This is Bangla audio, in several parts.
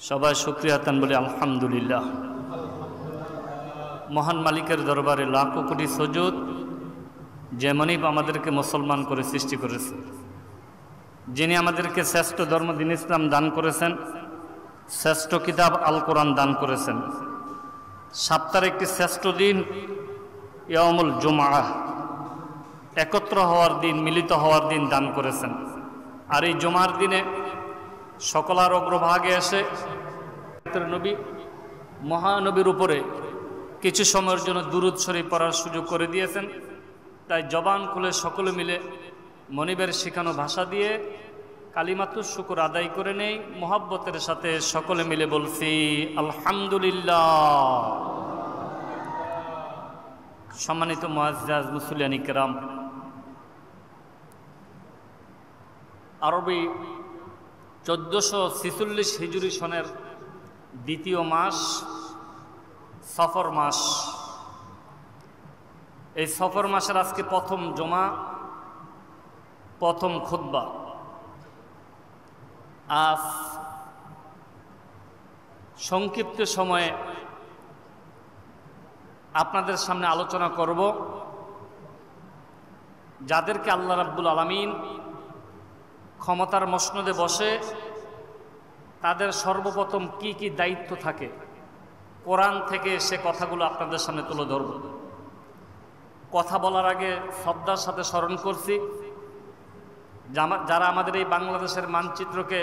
সবাই শুকরিয়া তান বলে আলহামদুলিল্লাহ। মহান মালিকের দরবারে লাখো কোটি সুজুদ, যেমনই আমাদেরকে মুসলমান করে সৃষ্টি করেছে, যিনি আমাদেরকে শ্রেষ্ঠ ধর্ম দিন ইসলাম দান করেছেন, শ্রেষ্ঠ কিতাব আল কোরআন দান করেছেন, সপ্তাহের একটি শ্রেষ্ঠ দিন ইয়াউমুল জুমআহ, একত্র হওয়ার দিন, মিলিত হওয়ার দিন দান করেছেন। আর এই জুমার দিনে সকলার অগ্রভাগে এসে নবী মহানবীর উপরে কিছু সময়ের জন্য দুরূদ শরীফ পড়ার সুযোগ করে দিয়েছেন। তাই জবান খুলে সকলে মিলে মনিবের শেখানো ভাষা দিয়ে কালিমাতুশ শুকর আদায় করে নেই। মোহাব্বতের সাথে সকলে মিলে বলছি আলহামদুলিল্লাহ। সম্মানিত মুআজ্জাজ মুসলিয়ান ইকরাম, আরবি 1446 হিজরি সনের দ্বিতীয় মাস সফর মাস। এই সফর মাসের আজকে প্রথম জুমা, প্রথম খুতবা। আজ সংক্ষিপ্ত সময়ে আপনাদের সামনে আলোচনা করব যাদেরকে আল্লাহ রাব্বুল আলামিন ক্ষমতার মসনদে বসে তাদের সর্বপ্রথম কি কি দায়িত্ব থাকে, কোরআন থেকে সে কথাগুলো আপনাদের সামনে তুলে ধরব। কথা বলার আগে শ্রদ্ধার সাথে স্মরণ করছি যারা আমাদের এই বাংলাদেশের মানচিত্রকে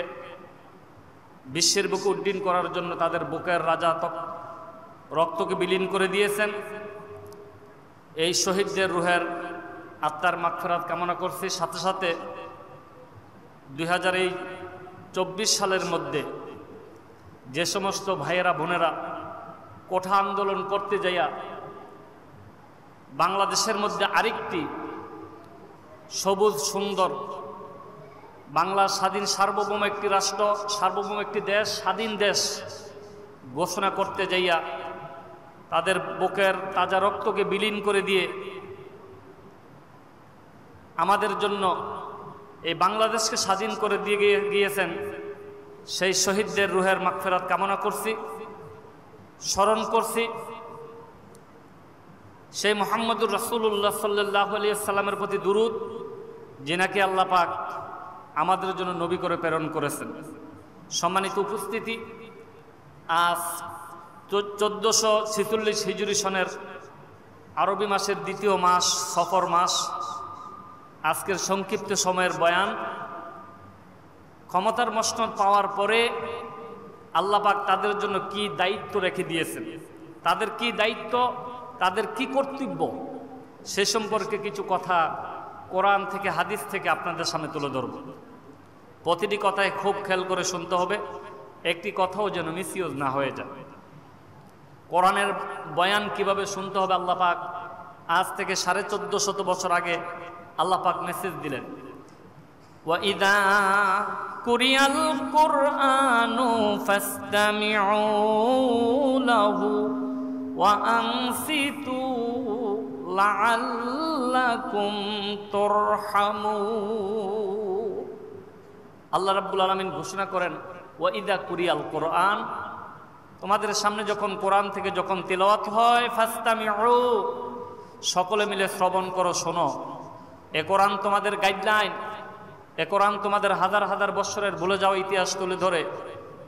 বিশ্বের বুকে উড্ডীন করার জন্য তাদের বুকের রাজা রক্তকে বিলীন করে দিয়েছেন। এই শহীদদের রুহের আত্মার মাগফিরাত কামনা করছি। সাথে সাথে 2024 সালের মধ্যে যে সমস্ত ভাইয়েরা বোনেরা কোঠা আন্দোলন করতে যাইয়া বাংলাদেশের মধ্যে আরেকটি সবুজ সুন্দর বাংলা স্বাধীন সার্বভৌম একটি রাষ্ট্র, সার্বভৌম একটি দেশ, স্বাধীন দেশ ঘোষণা করতে যাইয়া তাদের বুকের তাজা রক্তকে বিলীন করে দিয়ে আমাদের জন্য এই বাংলাদেশকে স্বাধীন করে দিয়ে গিয়েছেন, সেই শহীদদের রুহের মাগফিরাত কামনা করছি, স্মরণ করছি। সেই মুহাম্মদুর রাসূলুল্লাহ সাল্লাল্লাহু আলাইহি ওয়াসাল্লামের প্রতি দুরূদ, যিনাকে আল্লাহ পাক আমাদের জন্য নবী করে প্রেরণ করেছেন। সম্মানিত উপস্থিতি, আজ 1446 হিজরি সনের আরবি মাসের দ্বিতীয় মাস সফর মাস। আজকের সংক্ষিপ্ত সময়ের বয়ান, ক্ষমতার মসনদ পাওয়ার পরে আল্লাহ পাক তাদের জন্য কি দায়িত্ব রেখে দিয়েছেন, তাদের কি দায়িত্ব, তাদের কি কর্তব্য, সে সম্পর্কে কিছু কথা কোরআন থেকে হাদিস থেকে আপনাদের সামনে তুলে ধরব। প্রতিটি কথায় খুব খেয়াল করে শুনতে হবে, একটি কথাও যেন মিসইউজ না হয়ে যায়। কোরআনের বয়ান কিভাবে শুনতে হবে আল্লাহ পাক আজ থেকে 1450 বছর আগে আল্লাহ পাক মেসেজ দিলেন, ওয়াইদা কুরিয়াল কুরআনু ফাসতামিউ লাহু ওয়া আনসিতু লাআল্লাকুম তুরহামুন। আল্লাহ রাব্বুল আলামিন ঘোষণা করেন, ওয়াইদা কুরিয়াল কুরআন, তোমাদের সামনে যখন কোরআন থেকে যখন তিলাওয়াত হয়, ফাসতামিউ, সকলে মিলে শ্রবণ করো, শোনো। এ কোরআন তোমাদের গাইডলাইন, এ কোরআন তোমাদের হাজার হাজার বছরের ভুলে যাওয়া ইতিহাস তুলে ধরে,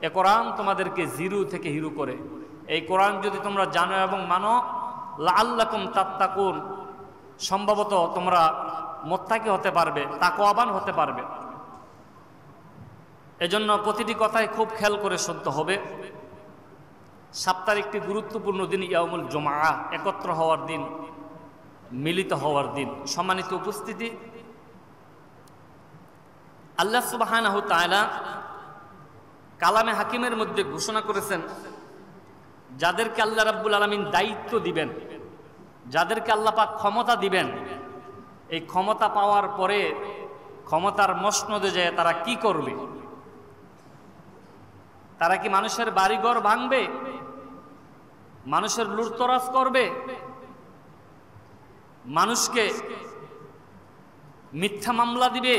এ কোরআন তোমাদেরকে জিরো থেকে হিরো করে। এই কোরআন যদি তোমরা জানো এবং মানো, লাআল্লাকুম তাত্তাকুন, সম্ভবত তোমরা মুত্তাকি হতে পারবে, তাকওয়াবান হতে পারবে। এজন্য প্রতিটি কথাই খুব খেয়াল করে শুনতে হবে। সপ্তাহের একটি গুরুত্বপূর্ণ দিন ইয়াউমুল জুমআহ, একত্র হওয়ার দিন, মিলিত হওয়ার দিন। সম্মানিত উপস্থিতি, আল্লাহ সুবহানাহু ওয়া তাআলা কালামে হাকিমের মধ্যে ঘোষণা করেছেন, যাদেরকে আল্লাহ রাব্বুল আলামিন দায়িত্ব দিবেন, যাদেরকে আল্লাহ পাক ক্ষমতা দিবেন, এই ক্ষমতা পাওয়ার পরে ক্ষমতার মসনদে যায় তারা কি করবে? তারা কি মানুষের বাড়িঘর ভাঙবে? মানুষের লুটতরাজ করবে? মানুষকে মিথ্যা মামলা দিবে?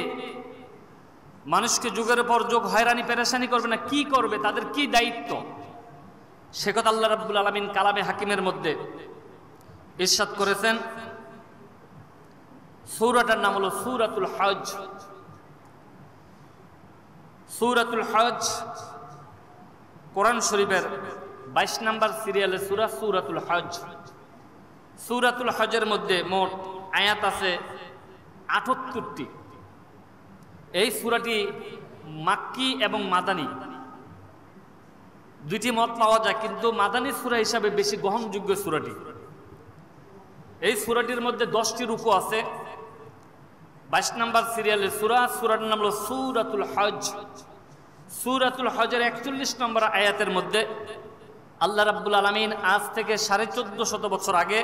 মানুষকে যুগের পর যুগ হয়রানি পেরেশানি করবে না, কি করবে, তাদের কি দায়িত্ব, সে কথা আল্লাহ রাব্বুল আলামিন কালামে হাকিমের মধ্যে ইরশাদ করেছেন। সূরাটার নাম হলো সূরাতুল হজ। সূরাতুল হজ কোরআন শরীফের 22 নম্বর সিরিয়ালের সূরা সূরাতুল হজ। সূরাতুল হজের মধ্যে মোট আয়াত আছে 78টি। এই সূরাটি মাক্কি এবং মাদানী দুইটি মত পাওয়া যায়, কিন্তু মাদানী সূরা হিসাবে বেশি গ্রহণযোগ্য সূরাটি। এই সূরাটির মধ্যে 10টি রুকু আছে। 22 নম্বর সিরিয়ালের সূরার নাম হলো সূরাতুল হজ। সূরাতুল হজের 41 নম্বর আয়াতের মধ্যে আল্লাহ রাব্বুল আলামিন আজ থেকে 1450 বছর আগে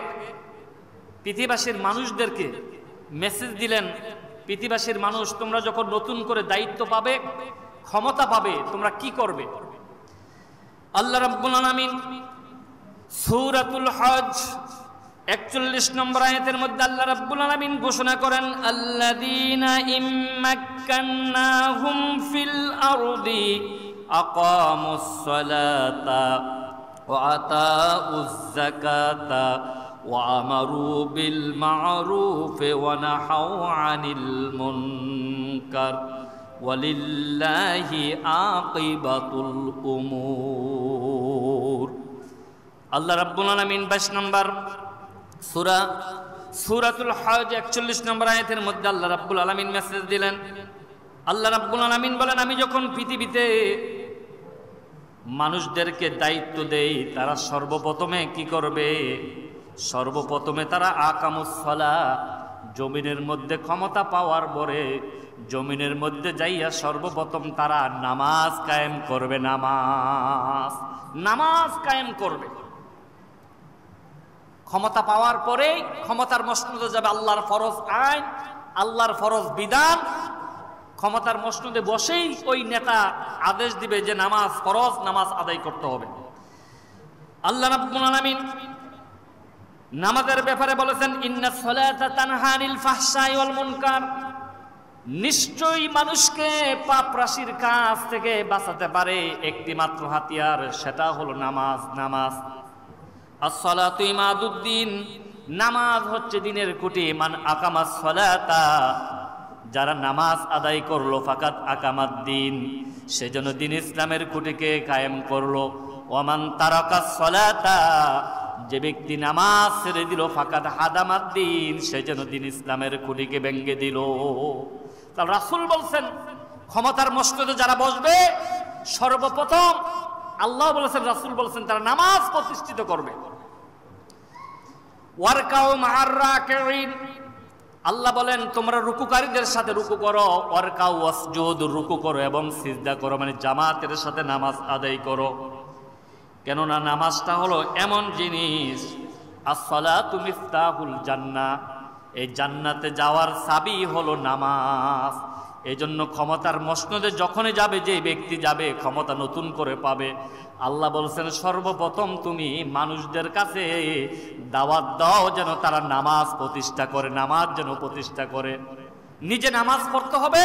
পৃথিবীবাসীর মানুষদেরকে মেসেজ দিলেন, পৃথিবীবাসীর মানুষ, তোমরা যখন নতুন করে দায়িত্ব পাবে, ক্ষমতা পাবে, তোমরা কি করবে। আল্লাহ রাব্বুল আলামিন সূরাতুল হজ 41 নম্বর আয়াতের মধ্যে আল্লাহ রাব্বুল আলামিন ঘোষণা করেন, আল্লাযীনা ইম্মাক্কান্নাহুম ফিল আরদি আকামুস সালাতা ওয়া আতাউয যাকাতা ওয়া আমারু বিল মা'রুফ ওয়া নাহাউ আনিল মুনকার ওয়ালিল্লাহি আকিবাতুল উমুর। আল্লাহ রাব্বুল আলামিন 22 নম্বর সূরাতুল হজ 41 নম্বর আয়াতের মধ্যে আল্লাহ রাব্বুল আলামিন মেসেজ দিলেন। আল্লাহ রাব্বুল আলামিন বলেন, আমি যখন পৃথিবীতে মানুষদেরকে দায়িত্ব দেই, তারা সর্বপ্রথমে কি করবে? সর্বপ্রথমে তারা আকামুস সালাহ, জমিনের মধ্যে ক্ষমতা পাওয়ার পরে জমিনের মধ্যে যাইয়া সর্বপ্রথম তারা নামাজ কায়েম করবে। নামাজ কায়েম করবে। ক্ষমতা পাওয়ার পরে ক্ষমতার মসনদে যাবে আল্লাহর ফরজ আইন, আল্লাহর ফরজ বিধান। ক্ষমতার মসনদে বসেই ওই নেতা আদেশ দিবে যে নামাজ ফরজ, নামাজ আদায় করতে হবে। আল্লাহ রাব্বুল আলামিন নামাজের ব্যাপারে বলেছেন, ইন্নাস সালাতা তানহা আনিল ফাহশাই ওয়াল মুনকার। নিশ্চয়ই মানুষকে পাপ রাশির কাজ থেকে বাঁচাতে পারে একটি মাত্র হাতিয়ার, সেটা হলো নামাজ। as-salatu imaduddin, নামাজ হচ্ছে দিনের খুঁটি। মান আকামাস সালাতা, যারা নামাজ আদায় করলো, ফাকাত আকামাদ্দিন, সেজন্য দিন ইসলামের খুঁটিকে কায়েম করলো। ওয়ামান তারাকাস সালাতা, যে ব্যক্তি নামাজ ছেড়ে দিল, ফাকাত হাদামাদ্দিন, সেজন্য দিন ইসলামের খুঁটিকে ভেঙে দিল। তাহলে রাসূল বলছেন, ক্ষমতার মসনদে যারা বসবে সর্বপ্রথম আল্লাহ বলেছেন, রাসূল বলেছেন, তারা নামাজ প্রতিষ্ঠিত করবে। ওয়ারকাউ মা'আর রাকিঈন, আল্লাহ বলেন তোমরা রুকুকারীদের সাথে রুকু করো। ওয়ারকাউ ওয়াসজুদ, রুকু করো এবং সিজদা করো, মানে জামাতের সাথে নামাজ আদায় করো। কেননা নামাজটা হলো এমন জিনিস, as-সালাতু মিফতাহুল জান্নাহ, এই জান্নাতে যাওয়ার চাবি হলো নামাজ। এই জন্য ক্ষমতার মসনদে যখনই যাবে, যে ব্যক্তি যাবে ক্ষমতা নতুন করে পাবে, আল্লাহ বলছেন সর্বপ্রথম তুমি মানুষদের কাছে দাওয়াত দাও যেন তারা নামাজ প্রতিষ্ঠা করে, নামাজ যেন প্রতিষ্ঠা করে। নিজে নামাজ পড়তে হবে,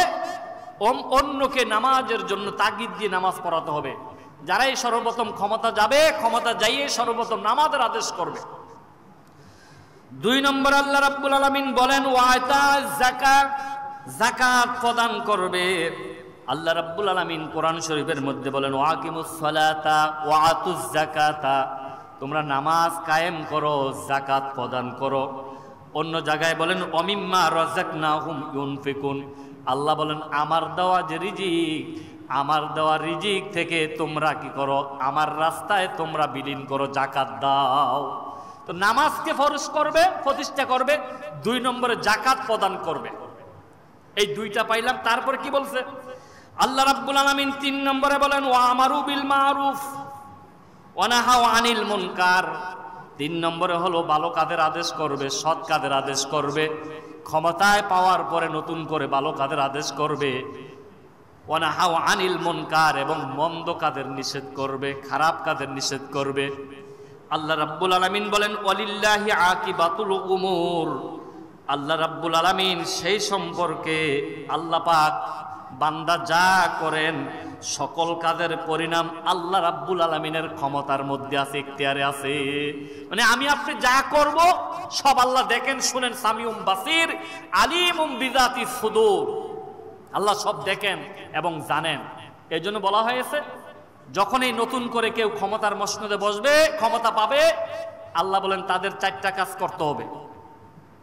অন্যকে নামাজের জন্য তাগিদ দিয়ে নামাজ পড়াতে হবে। যারাই সর্বপ্রথম ক্ষমতা যাবে, ক্ষমতা যাইয়ে সর্বপ্রথম নামাজের আদেশ করবে। 2 নম্বর আল্লাহ রাব্বুল আলামিন বলেন, ওয়াতা যাকাত, যাকাত প্রদান করবে। আল্লাহ রাব্বুল আলামিন কোরআন শরীফের মধ্যে বলেন, ওয়াকিমুস সালাতা ওয়া আতুজ যাকাতা, তোমরা নামাজ কায়েম করো, যাকাত প্রদান করো। অন্য জায়গায় বলেন, ওমিম্মা রাযাকনাহুম ইউনফিকুন, আল্লাহ বলেন আমার দেওয়া যে রিজিক, আমার দেওয়া রিজিক থেকে তোমরা কি করো? আমার রাস্তায় তোমরা বিলীন করো, যাকাত দাও। তো নামাজকে ফরজ করবে, প্রতিষ্ঠা করবে। 2 নম্বরে যাকাত প্রদান করবে। এই দুইটা পাইলাম। তারপর কি বলছে আল্লাহ রাব্বুল আলামিন? 3 নম্বরে বলেন, ওয়া আমারু বিল মা'রুফ ওয়া নাহাউ আনিল মুনকার। 3 নম্বরে হলো ভালো কাজের আদেশ করবে, সৎ কাজের আদেশ করবে। ক্ষমতায় পাওয়ার পরে নতুন করে ভালো কাজের আদেশ করবে। ওয়া নাহাউ আনিল মুনকার, এবং মন্দ কাজের নিষেধ করবে, খারাপ কাজের নিষেধ করবে। আল্লাহ রাব্বুল আলামিন বলেন, ওয়ালিল্লাহি আকিবাতুল উমুর, আল্লাহ রাব্বুল আলামিন সেই সম্পর্কে, আল্লাহ পাক বান্দা যা করেন সকল কাজের পরিণাম আল্লাহ রাব্বুল আলামিনের ক্ষমতার মধ্যে আছে, ইখতিয়ারে আছে। মানে আমি আপনি যা করব সব আল্লাহ দেখেন, শুনেন। সামিউম বাসির আলিমুম বিযাতিস সুদূর, আল্লাহ সব দেখেন এবং জানেন। এই জন্য বলা হয়েছে যখনই নতুন করে কেউ ক্ষমতার মসনদে বসবে, ক্ষমতা পাবে, আল্লাহ বলেন তাদের 4টা কাজ করতে হবে।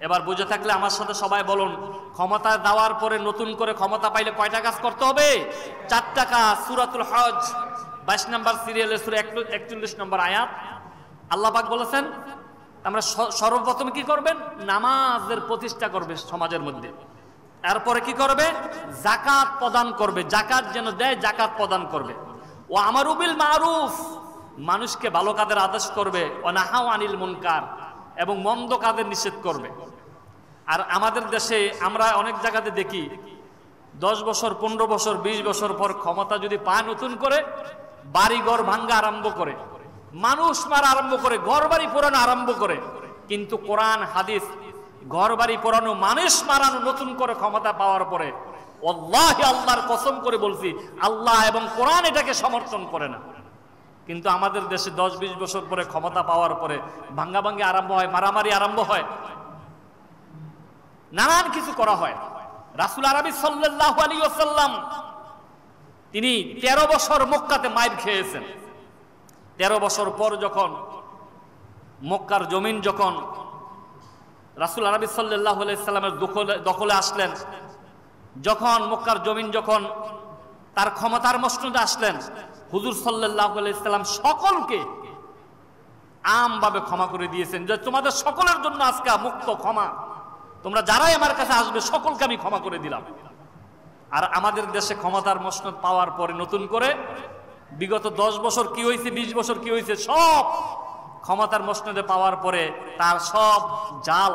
এবার বুঝে থাকলে আমার সাথে সবাই বলুন, ক্ষমতা দেওয়ার পরে নতুন করে ক্ষমতা পাইলে কয়টা কাজ করতে হবে? 4টা কাজ। সূরাতুল হজ 22 নম্বর সিরিয়ালের সূরা 41 নম্বর আয়াত আল্লাহ পাক বলেছেন আমরা সর্বপ্রথম কি করবেন? নামাজের প্রতিষ্ঠা করবে সমাজের মধ্যে। এরপরে কি করবে? যাকাত প্রদান করবে, যাকাত যেন দেয়, যাকাত প্রদান করবে। ও আমারু বিল মারুফ, মানুষকে ভালো কাজের আদেশ করবে। ও নাহাউ আনিল মুনকার, এবং মন্দ কাজের নিষেধ করবে। আর আমাদের দেশে আমরা অনেক জায়গাতে দেখি 10 বছর 15 বছর 20 বছর পর ক্ষমতা যদি পায়, নতুন করে বাড়িঘর ভাঙ্গা আরম্ভ করে, মানুষ মারা আরম্ভ করে, ঘর বাড়ি পোড়ানো আরম্ভ করে। কিন্তু কোরআন হাদিস ঘর বাড়ি পোড়ানো, মানুষ মারানো নতুন করে ক্ষমতা পাওয়ার পরে ওয়াল্লাহি আল্লাহর কসম করে বলছি, আল্লাহ এবং কোরআন এটাকে সমর্থন করে না। কিন্তু আমাদের দেশে 10-20 বছর পরে ক্ষমতা পাওয়ার পরে ভাঙ্গাভাঙ্গি আরম্ভ হয়, মারামারি আরম্ভ হয়, নানান কিছু করা হয়। রাসূল আরবি সাল্লাল্লাহু আলাইহি ওয়াসাল্লাম তিনি 13 বছর মক্কাতে মাইর খেয়েছেন। 13 বছর পর যখন মক্কার জমিন যখন রাসূল আরবি সাল্লাল্লাহু আলাইহি ওয়াসাল্লামের দখলে আসলেন, যখন মক্কার জমিন যখন তার ক্ষমতার মসনদে আসলেন, হুজুর সাল্লাল্লাহু আলাইহি ওয়াসাল্লাম সকলকে আমভাবে ক্ষমা করে দিয়েছেন যে তোমাদের সকলের জন্য আজকে মুক্ত ক্ষমা, তোমরা যারাই আমার কাছে আসবে সকলকে আমি ক্ষমা করে দিলাম। আর আমাদের দেশে ক্ষমতার মসনদ পাওয়ার পরে নতুন করে বিগত 10 বছর কি হয়েছে, 20 বছর কি হয়েছে, সব ক্ষমতার মসনদে পাওয়ার পরে তার সব জাল,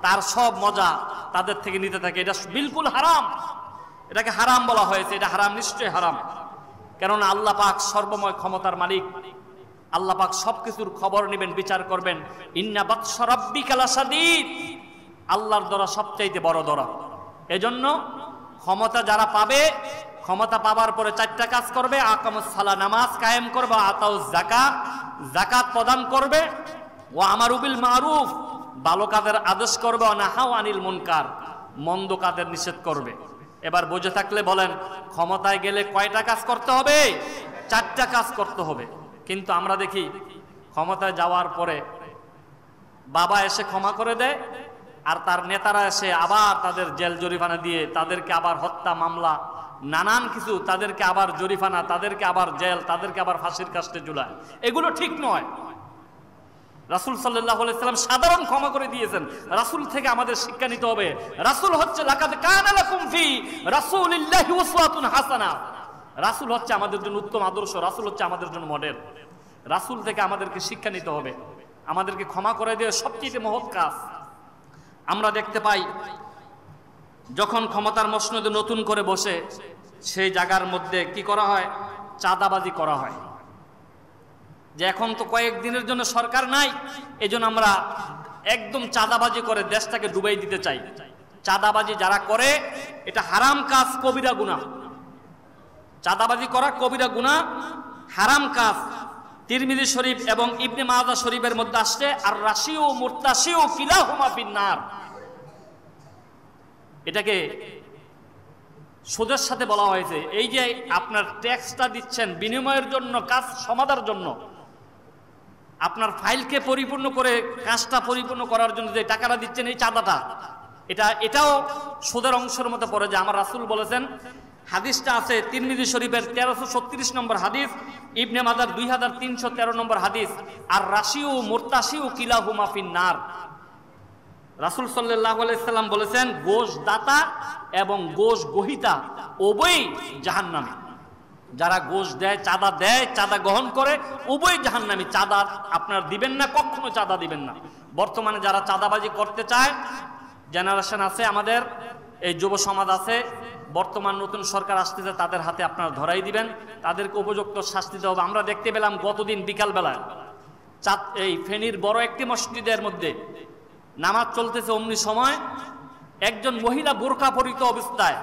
তার সব মজা তাদের থেকে নিতে থাকে। এটা বিলকুল হারাম, এটাকে হারাম বলা হয়েছে। এটা হারাম, নিশ্চয়ই হারাম। কেননা আল্লাহ পাক সর্বময় ক্ষমতার মালিক, আল্লাহ পাক সবকিছুর খবর নেবেন, বিচার করবেন। ইন্না বাতশা রাব্বিকা লাশাদীদ, আল্লাহর দরা সবচাইতে বড় দরা। এজন্য ক্ষমতা যারা পাবে, ক্ষমতা পাওয়ার পরে 4টা কাজ করবে। আকামুস সালাহ, নামাজ কায়েম করবে। আতাউজ যাকাত, যাকাত প্রদান করবে। ও আমারু বিল মারুফ, ভালো কাজের আদেশ করবে। ও নাহাউ আনিল মুনকার, মন্দ কাজের নিষেধ করবে। এবার বুঝে থাকলে বলেন, ক্ষমতায় গেলে কয়টা কাজ করতে হবে? 4টা কাজ করতে হবে। কিন্তু আমরা দেখি ক্ষমতায় যাওয়ার পরে বাবা এসে ক্ষমা করে দেয়, আর তার নেতারা এসে আবার তাদের জেল জরিমানা দিয়ে তাদেরকে আবার হত্যা মামলা, নানান কিছু, তাদেরকে আবার জরিমানা, তাদেরকে আবার জেল, তাদেরকে আবার ফাঁসির কাস্টে ঝুলায়। এগুলো ঠিক নয়। রাসূল সাল্লাল্লাহু আলাইহি ওয়াসাল্লাম সাধারণ ক্ষমা করে দিয়েছেন। রাসূল থেকে আমাদের শিক্ষা নিতে হবে। রাসূল হচ্ছে লাকাদ কানা লাকুম ফি রাসূলিল্লাহি উসওয়াতুন হাসানাহ, রাসূল হচ্ছে আমাদের জন্য উত্তম আদর্শ, রাসূল হচ্ছে আমাদের জন্য মডেল। রাসূল থেকে আমাদেরকে শিক্ষা নিতে হবে। আমাদেরকে ক্ষমা করে দেওয়া সবচেয়ে মহৎ কাজ। আমরা দেখতে পাই যখন ক্ষমতার মসনদে নতুন করে বসে, সেই জায়গার মধ্যে কি করা হয়? চাঁদাবাজি করা হয়। যে এখন তো কয়েকদিনের জন্য সরকার নাই, এজন্য আমরা একদম চাঁদাবাজি করে দেশটাকে ডুবাই দিতে চাই। চাঁদাবাজি যারা করে এটা হারাম কাজ, কবিরা গুনাহ। চাঁদাবাজি করা কবিরা গুনাহ, হারাম কাজ। তিরমিজি শরীফ এবং ইবনে মাজাহ শরীফের মধ্যে আসছে, আর রাশিউ মুরতাশিউ কিলাহুমা ফিন্নার। এটাকে সুদের সাথে বলা হয়েছে। এই যে আপনার ট্যাক্সটা দিচ্ছেন বিনিময়ের জন্য, কাজ সমাধার জন্য, আপনার ফাইলকে পরিপূর্ণ করে কাজটা পরিপূর্ণ করার জন্য যে টাকাটা দিচ্ছেন, এই চাঁদাটা, এটাও সুদের অংশের মধ্যে পড়ে। যে আমার রাসূল বলেছেন, হাদিসটা আছে তিরমিজি শরীফের 1336 নম্বর হাদিস, ইবনে মাজাহ 2313 নম্বর হাদিস, আর রাশিউ মুরতাশিউ কিলাহুমা ফিন্নার। রাসূল সাল্লাল্লাহু আলাইহি সাল্লাম বলেছেন, ঘোষ দাতা এবং ঘোষ গ্রহীতা উভয়ই জাহান্নামী। যারা ঘোষ দেয়, চাঁদা গ্রহণ করে, উভয় জাহান্নামী। চাঁদা আপনার দিবেন না, কখনো চাঁদা দিবেন না। বর্তমানে যারা চাঁদাবাজি করতে চায়, জেনারেশন আছে আমাদের, এই যুব সমাজ আছে, বর্তমান নতুন সরকার আসতেছে, তাদের হাতে আপনারা ধরাই দিবেন, তাদেরকে উপযুক্ত শাস্তি দেওয়া হবে। আমরা দেখতে পেলাম গতদিন বিকালবেলায় এই ফেনীর বড় একটি মসজিদের মধ্যে নামাজ চলতেছে, অমনি সময় একজন মহিলা বোরকা পরিহিত অবস্থায়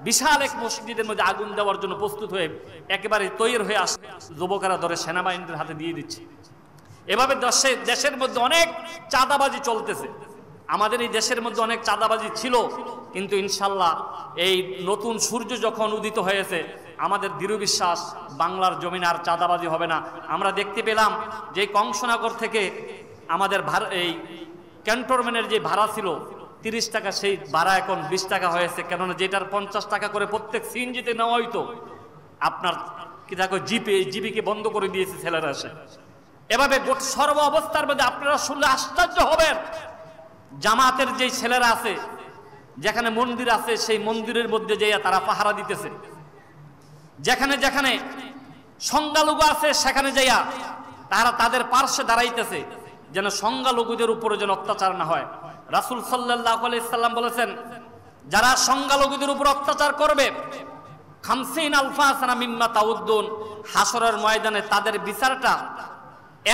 বিশাল এক মসজিদের মধ্যে আগুন দেওয়ার জন্য প্রস্তুত হয়ে একেবারে তৈরি হয়ে আসে, যুবকেরা ধরে সেনাবাহিনীর হাতে দিয়ে দিচ্ছে। এভাবে দেশের মধ্যে অনেক চাঁদাবাজি চলতেছে। আমাদের এই দেশের মধ্যে অনেক চাঁদাবাজি ছিল, কিন্তু ইনশাল্লাহ এই নতুন সূর্য যখন উদিত হয়েছে, আমাদের দৃঢ় বিশ্বাস বাংলার জমিনে আর চাঁদাবাজি হবে না। আমরা দেখতে পেলাম যে কংসনগর থেকে আমাদের এই ক্যান্টনমেন্টের যে ভাড়া ছিল 30 টাকা, সেই ভাড়া এখন 20 টাকা হয়েছে। কেননা যেটার 50 টাকা করে প্রত্যেক সিএনজিতে নেওয়া হইতো, আপনার কি দেখো জিপিকে বন্ধ করে দিয়েছে ছেলেরা এসে। এভাবে সর্ব অবস্থার মধ্যে আপনারা শুনলে আশ্চর্য হবেন, জামাতের যে ছেলেরা আছে, যেখানে মন্দির আছে সেই মন্দিরের মধ্যে যেয়ে তারা পাহারা দিতেছে, যেখানে যেখানে সংখ্যালঘু আছে সেখানে যাইয়া তারা তাদের পার্শ্বে দাঁড়াইতেছে, যেন সংখ্যালঘুদের উপরে যেন অত্যাচার না হয়। রাসূল সাল্লাল্লাহু আলাইহি সাল্লাম বলেছেন, যারা সংখ্যালঘুদের উপর অত্যাচার করবে 50 আলফা সানা মিম্মা তাউদ্দুন, হাসরের ময়দানে তাদের বিচারটা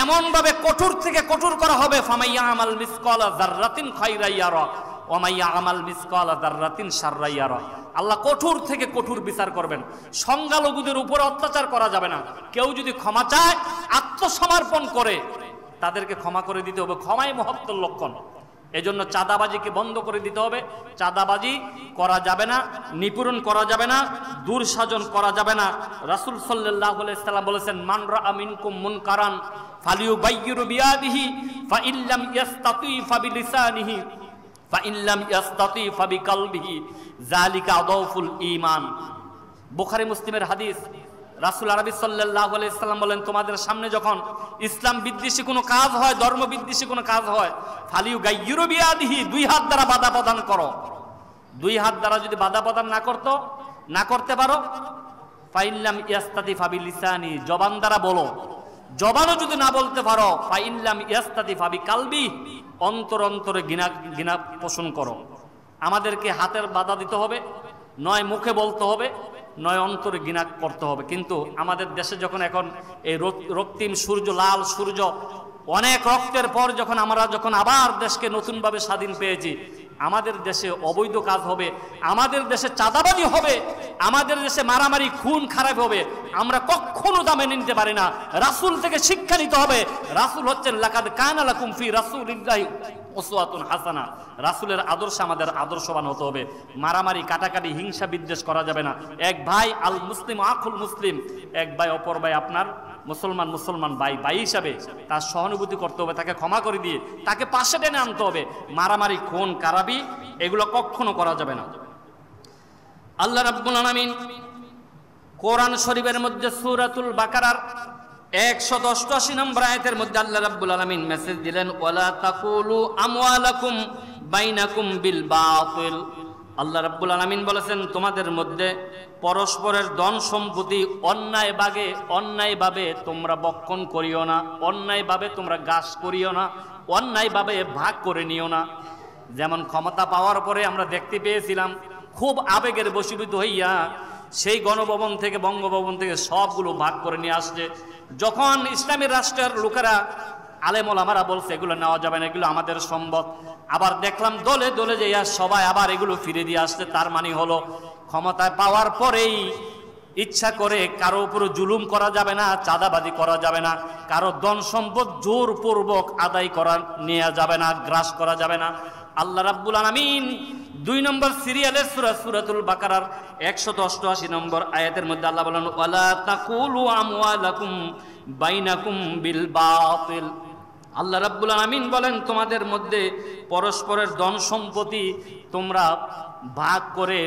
এমন ভাবে কঠোর থেকে কঠোর করা হবে, ফামাইয়া আমাল মিসকালা যাররাতিন খায়রান ইয়ারা ওয়া মাইয়া আমাল মিসকালা যাররাতিন শাররান ইয়ারা। আল্লাহ কঠোর থেকে কঠোর বিচার করবেন। সংখ্যালঘুদের উপর অত্যাচার করা যাবে না। কেউ যদি ক্ষমা চায়, আত্মসমর্পণ করে, তাদেরকে ক্ষমা করে দিতে হবে। ক্ষমাই মহত্বের লক্ষণ। এজন্য চাঁদাবাজিকে বন্ধ করে দিতে হবে। চাঁদাবাজি করা যাবে না, নিপীড়ন করা যাবে না, দুঃশাসন করা যাবে না। রাসূল সাল্লাল্লাহু আলাইহি সাল্লাম বলেছেন, মান রাআ মিনকুম মুনকারান ফালিয়ুগাইয়িরু বিয়াদিহি ফাইন লাম ইস্তাতি ফাবিলিসানিহি ফাইন লাম ইস্তাতি ফাবিকলবিহি যালিকা আদাফুল ঈমান। বুখারী মুসলিমের হাদিস। রাসূল আরবি সাল্লাল্লাহু আলাইহি সাল্লাম বলেন, তোমাদের সামনে যখন ইসলাম বিদ্বেষী কোনো কাজ হয়, ধর্ম বিদ্বেষী কোনো কাজ হয়, ফালিয়ুগাইয়িরু বিয়াদিহি, দুই হাত দ্বারা বাধা প্রদান করো। দুই হাত দ্বারা যদি বাধা প্রদান না করতে পারো, ফাইন লাম ইয়াস্তাতি ফাবিলিসানি, জবান দ্বারা বলো। জবানও যদি না বলতে পারো, ফাইন লাম ইয়াস্তাতি ফাবিকালবি, অন্তরে ঘৃণা পোষণ করো। আমাদেরকে হাতের বাধা দিতে হবে, নয় মুখে বলতে হবে, নয় অন্তরে ঘৃণা করতে হবে। কিন্তু আমাদের দেশে যখন এখন এই রক্তিম সূর্য, লাল সূর্য, অনেক রক্তের পর যখন আমরা আবার দেশকে নতুনভাবে স্বাধীন পেয়েছি, আমাদের দেশে অবৈধ কাজ হবে, আমাদের দেশে চাঁদাবাজি হবে, আমাদের দেশে মারামারি খুন খারাপ হবে, আমরা কখনো দামে নিতে পারি না। রাসূল থেকে শিক্ষা নিতে হবে। রাসূল হচ্ছেন লাকাদ কানা লাকুম ফি রাসূলিল্লাহি উসওয়াতুন হাসানা। রাসূলের আদর্শে আমাদের আদর্শবান হতে হবে। মারামারি, কাটাকাটি, হিংসা বিদ্বেষ করা যাবে না। এক ভাই, আল মুসলিম আখুল মুসলিম, এক ভাই অপর ভাই আপনার মুসলমান ভাই হিসাবে তার সহানুভূতি করতে হবে, তাকে ক্ষমা করে দিয়ে তাকে পাশে টেনে আনতে হবে। মারামারি, খুন খারাপি এগুলো কখনো করা যাবে না। আল্লাহ রাব্বুল আলামিন কোরআন শরীফের মধ্যে সূরাতুল বাকারার 188 নম্বর আয়াতের মধ্যে আল্লাহ রাব্বুল আলামিন মেসেজ দিলেন, ওয়ালা তাকুলু আমওয়ালাকুম বাইনাকুম বিল বাতিল। আল্লাহ রাব্বুল আলামিন বলেছেন, তোমাদের মধ্যে পরস্পরের ধন সম্পত্তি অন্যায়ভাবে তোমরা বক্ষণ করিও না, অন্যায়ভাবে তোমরা গাছ করিও না, অন্যায়ভাবে ভাগ করে নিও না। যেমন ক্ষমতা পাওয়ার পরে আমরা দেখতে পেয়েছিলাম, খুব আবেগের বশীভূত হইয়া সেই গণভবন থেকে, বঙ্গভবন থেকে সবগুলো ভাগ করে নিয়ে আসছে। যখন ইসলামী রাষ্ট্রের লোকেরা, আলেম ওলামারা বলছে এগুলো নেওয়া যাবে না, এগুলো আমাদের সম্পদ, আবার দেখলাম দলে দলে যাইয়া সবাই আবার এগুলো ফিরে দিয়ে আসছে। তার মানে হলো ক্ষমতায় পাওয়ার পরেই ইচ্ছা করে কারো উপরে জুলুম করা যাবে না, চাঁদাবাজি করা যাবে না, কারো ধন সম্পদ জোরপূর্বক আদায় করা নেওয়া যাবে না, গ্রাস করা যাবে না। আল্লাহ রাব্বুল আলামিন 2 নম্বর সিরিয়ালের সূরাতুল বাকারার 188 নম্বর আয়াতের মধ্যে আল্লাহ বলেন, ওয়ালা তাকুলু আমওয়ালাকুম বাইনাকুম বিল বাতিল। আল্লাহ রাব্বুল আলামিন বলেন, তোমাদের মধ্যে পরস্পরের ধন সম্পত্তি তোমরা ভাগ করে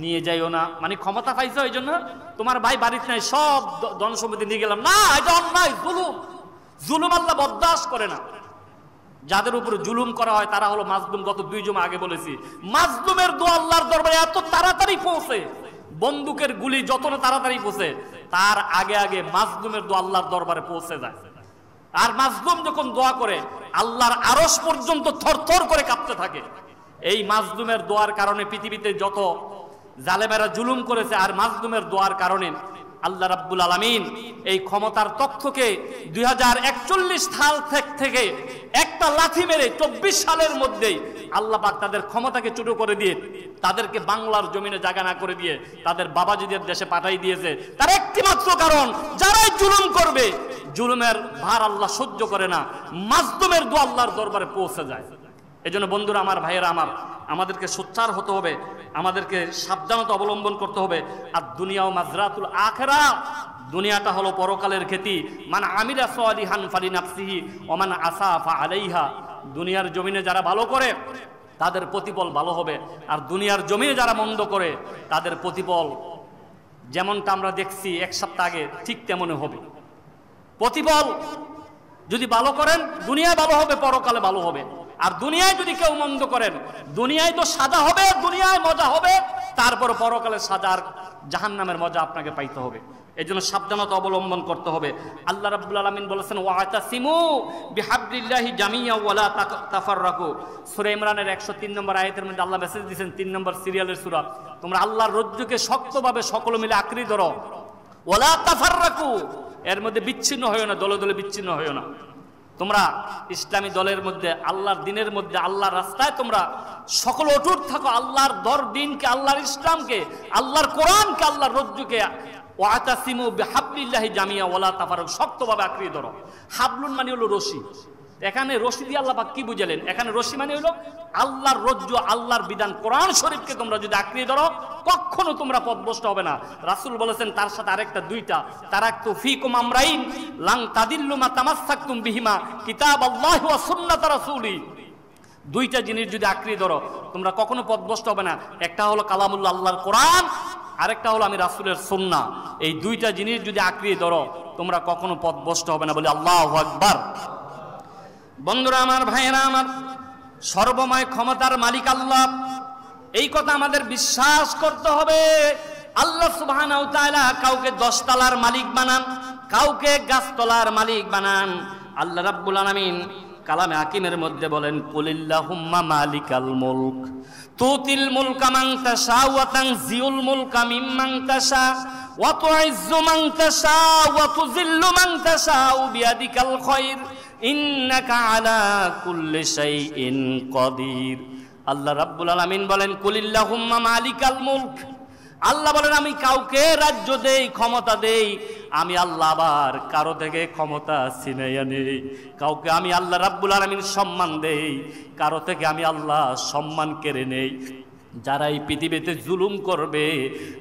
নিয়ে যাইও না। মানে ক্ষমতা পাইছো এই জন্য তোমার ভাই বাড়িতে নাই, সব ধন সম্পত্তি নিয়ে গেলাম না, এটা অন্যায়, জুলুম আল্লাহ বরদাস্ত করে না। যাদের উপরে জুলুম করা হয় তারা হলো মাজলুম। গত 2 জুমা আগে বলেছি, মাজলুমের দোয়া আল্লাহর দরবারে এত তাড়াতাড়ি পৌঁছে, বন্দুকের গুলি যত না তাড়াতাড়ি পৌঁছে, তার আগে আগে মাজলুমের দোয়া আল্লাহর দরবারে পৌঁছে যায়। আর মাজলুম যখন দোয়া করে, আল্লাহর আরশ পর্যন্ত থরথর করে কাঁপতে থাকে। এই মাজলুমের দোয়ার কারণে পৃথিবীতে যত জালেমেরা জুলুম করেছে, আর মাজলুমের দোয়ার কারণে আল্লাহ রাব্বুল আলামিন এই ক্ষমতার তথ্যকে 2041 সাল থেকে একটা লাথি মেরে 24 সালের মধ্যেই আল্লাহ পাক তাদের ক্ষমতাকে ছোট করে দিয়ে তাদেরকে বাংলার জমিনে জায়গা না করে দিয়ে তাদের বাবাজিদের দেশে পাঠাই দিয়েছে। তার একটি মাত্র কারণ, যারাই জুলুম করবে জুলুমের ভার আল্লাহ সহ্য করে না, মাজলুমের দোয়া আল্লাহর দরবারে পৌঁছে যায়। এজন্য বন্ধুরা আমার, ভাইয়েরা আমার, আমাদেরকে সোচ্চার হতে হবে, আমাদেরকে সাবধানতা অবলম্বন করতে হবে। আর দুনিয়া ও মাজরাতুল আখিরা, দুনিয়াটা হলো পরকালের খেতি। মান আমিলা সালিহান ফালিনাফসিহি ওয়া মান আসাফা আলাইহা। দুনিয়ার জমিনে যারা ভালো করে তাদের প্রতিফল ভালো হবে, আর দুনিয়ার জমিনে যারা মন্দ করে তাদের প্রতিফল যেমনটা আমরা দেখছি এক সপ্তাহ আগে ঠিক তেমনই হবে। প্রতিফল যদি ভালো করেন দুনিয়ায় ভালো হবে, পরকালে ভালো হবে। আর দুনিয়ায় যদি কেউ মন্দ করেন, দুনিয়ায় তো সাজা হবে, দুনিয়ায় মজা হবে, তারপর পরকালে সাজার জাহান্নামের মজা আপনাকে পাইতে হবে। এই জন্য সাবধানতা অবলম্বন করতে হবে। আল্লাহ রাব্বুল আলামিন বলেছেন ওয়াতাসিমু বিহাবলিল্লাহি জামিয়া ওয়ালা তাফাররাকু। সূরা ইমরানের 103 নম্বর আয়াতের মধ্যে আল্লাহ মেসেজ দিয়েছেন, 3 নম্বর সিরিয়ালের সূরা, তোমরা আল্লাহর রজ্জুকে শক্তভাবে সকলে মিলে আঁকড়ে ধরো, ওয়ালা তাফাররাকু, এর মধ্যে বিচ্ছিন্ন হয়ো না, দলে দলে বিচ্ছিন্ন হয়ো না। তোমরা ইসলামী দলের মধ্যে, আল্লাহর দিনের মধ্যে, আল্লাহর রাস্তায় তোমরা সকল অটুট থাকো। আল্লাহর দিনকে, আল্লাহর ইসলামকে, আল্লাহর কোরআনকে, আল্লাহর রজ্জুকে ওয়াতাসিমু বিহাবলিল্লাহি জামিয়া ওয়ালা তাফাররাকু, শক্তভাবে আঁকড়ে ধরো। হাবলুন মানে হলো রশি। এখানে রশি দিয়ে আল্লাহ পাক কি বুঝালেন? এখানে রশি মানে হলো আল্লাহর রজ্জু, আল্লাহর বিধান, কোরআন শরীফকে তোমরা যদি আঁকড়ে ধরো কখনো তোমরা পথভ্রষ্ট হবে না। রাসূল বলেছেন তার সাথে আরেকটা দুইটা, তারাকতু ফীকুম আমরাইন লান তাদিল্লু মা তামাসসাকতুম বিহিমা কিতাবাল্লাহি ওয়া সুন্নাত রাসূলি। দুইটা জিনিস যদি আঁকড়ে ধরো তোমরা কখনো পথভ্রষ্ট হবে না। একটা হলো কালামুল্লাহ, আল্লাহর কোরআন, আরেকটা হলো আমি রাসূলের সুন্নাহ। এই দুইটা জিনিস যদি আঁকড়ে ধরো তোমরা কখনো পথভ্রষ্ট হবে না। বলি আল্লাহু আকবার। বন্ধুরা আমার, ভাইয়েরা আমার, সর্বময় ক্ষমতার মালিক আল্লাহ, এই কথা আমাদের বিশ্বাস করতে হবে। আল্লাহ সুবহানাহু ওয়া তাআলা কাউকে 10 তলার মালিক বানান, কাউকে গাছতলার মালিক বানান। আল্লাহ রাব্বুল আলামিন কালামে হাকিমের মধ্যে বলেন, কুলিল্লাহুম্মা মালিকাল মুলক তুতিল মুলকা মান তাশা ওয়া তানজিউল মুলকা মিম্মান তাশা ওয়া তুইজ্জু মান তাশা ওয়া তুযিল্লু মান তাশা বিয়াদিকাল খায়র ইন্নাকা আলা কুল্লি শাইইন কাদির। আল্লাহ রাব্বুল আলামিন বলেন, কুলিল্লাহুম্মা মালিকাল মুলক। আল্লাহ বলেন আমি কাউকে রাজ্য দেই, ক্ষমতা দেই, আমি আল্লাহ আবার কারো থেকে ক্ষমতা ছিনাইয়া নেই। কাউকে আমি আল্লাহ রাব্বুল আলামিন সম্মান দেই, কারো থেকে আমি আল্লাহ সম্মান কেড়ে নেই। যারা এই পৃথিবীতে জুলুম করবে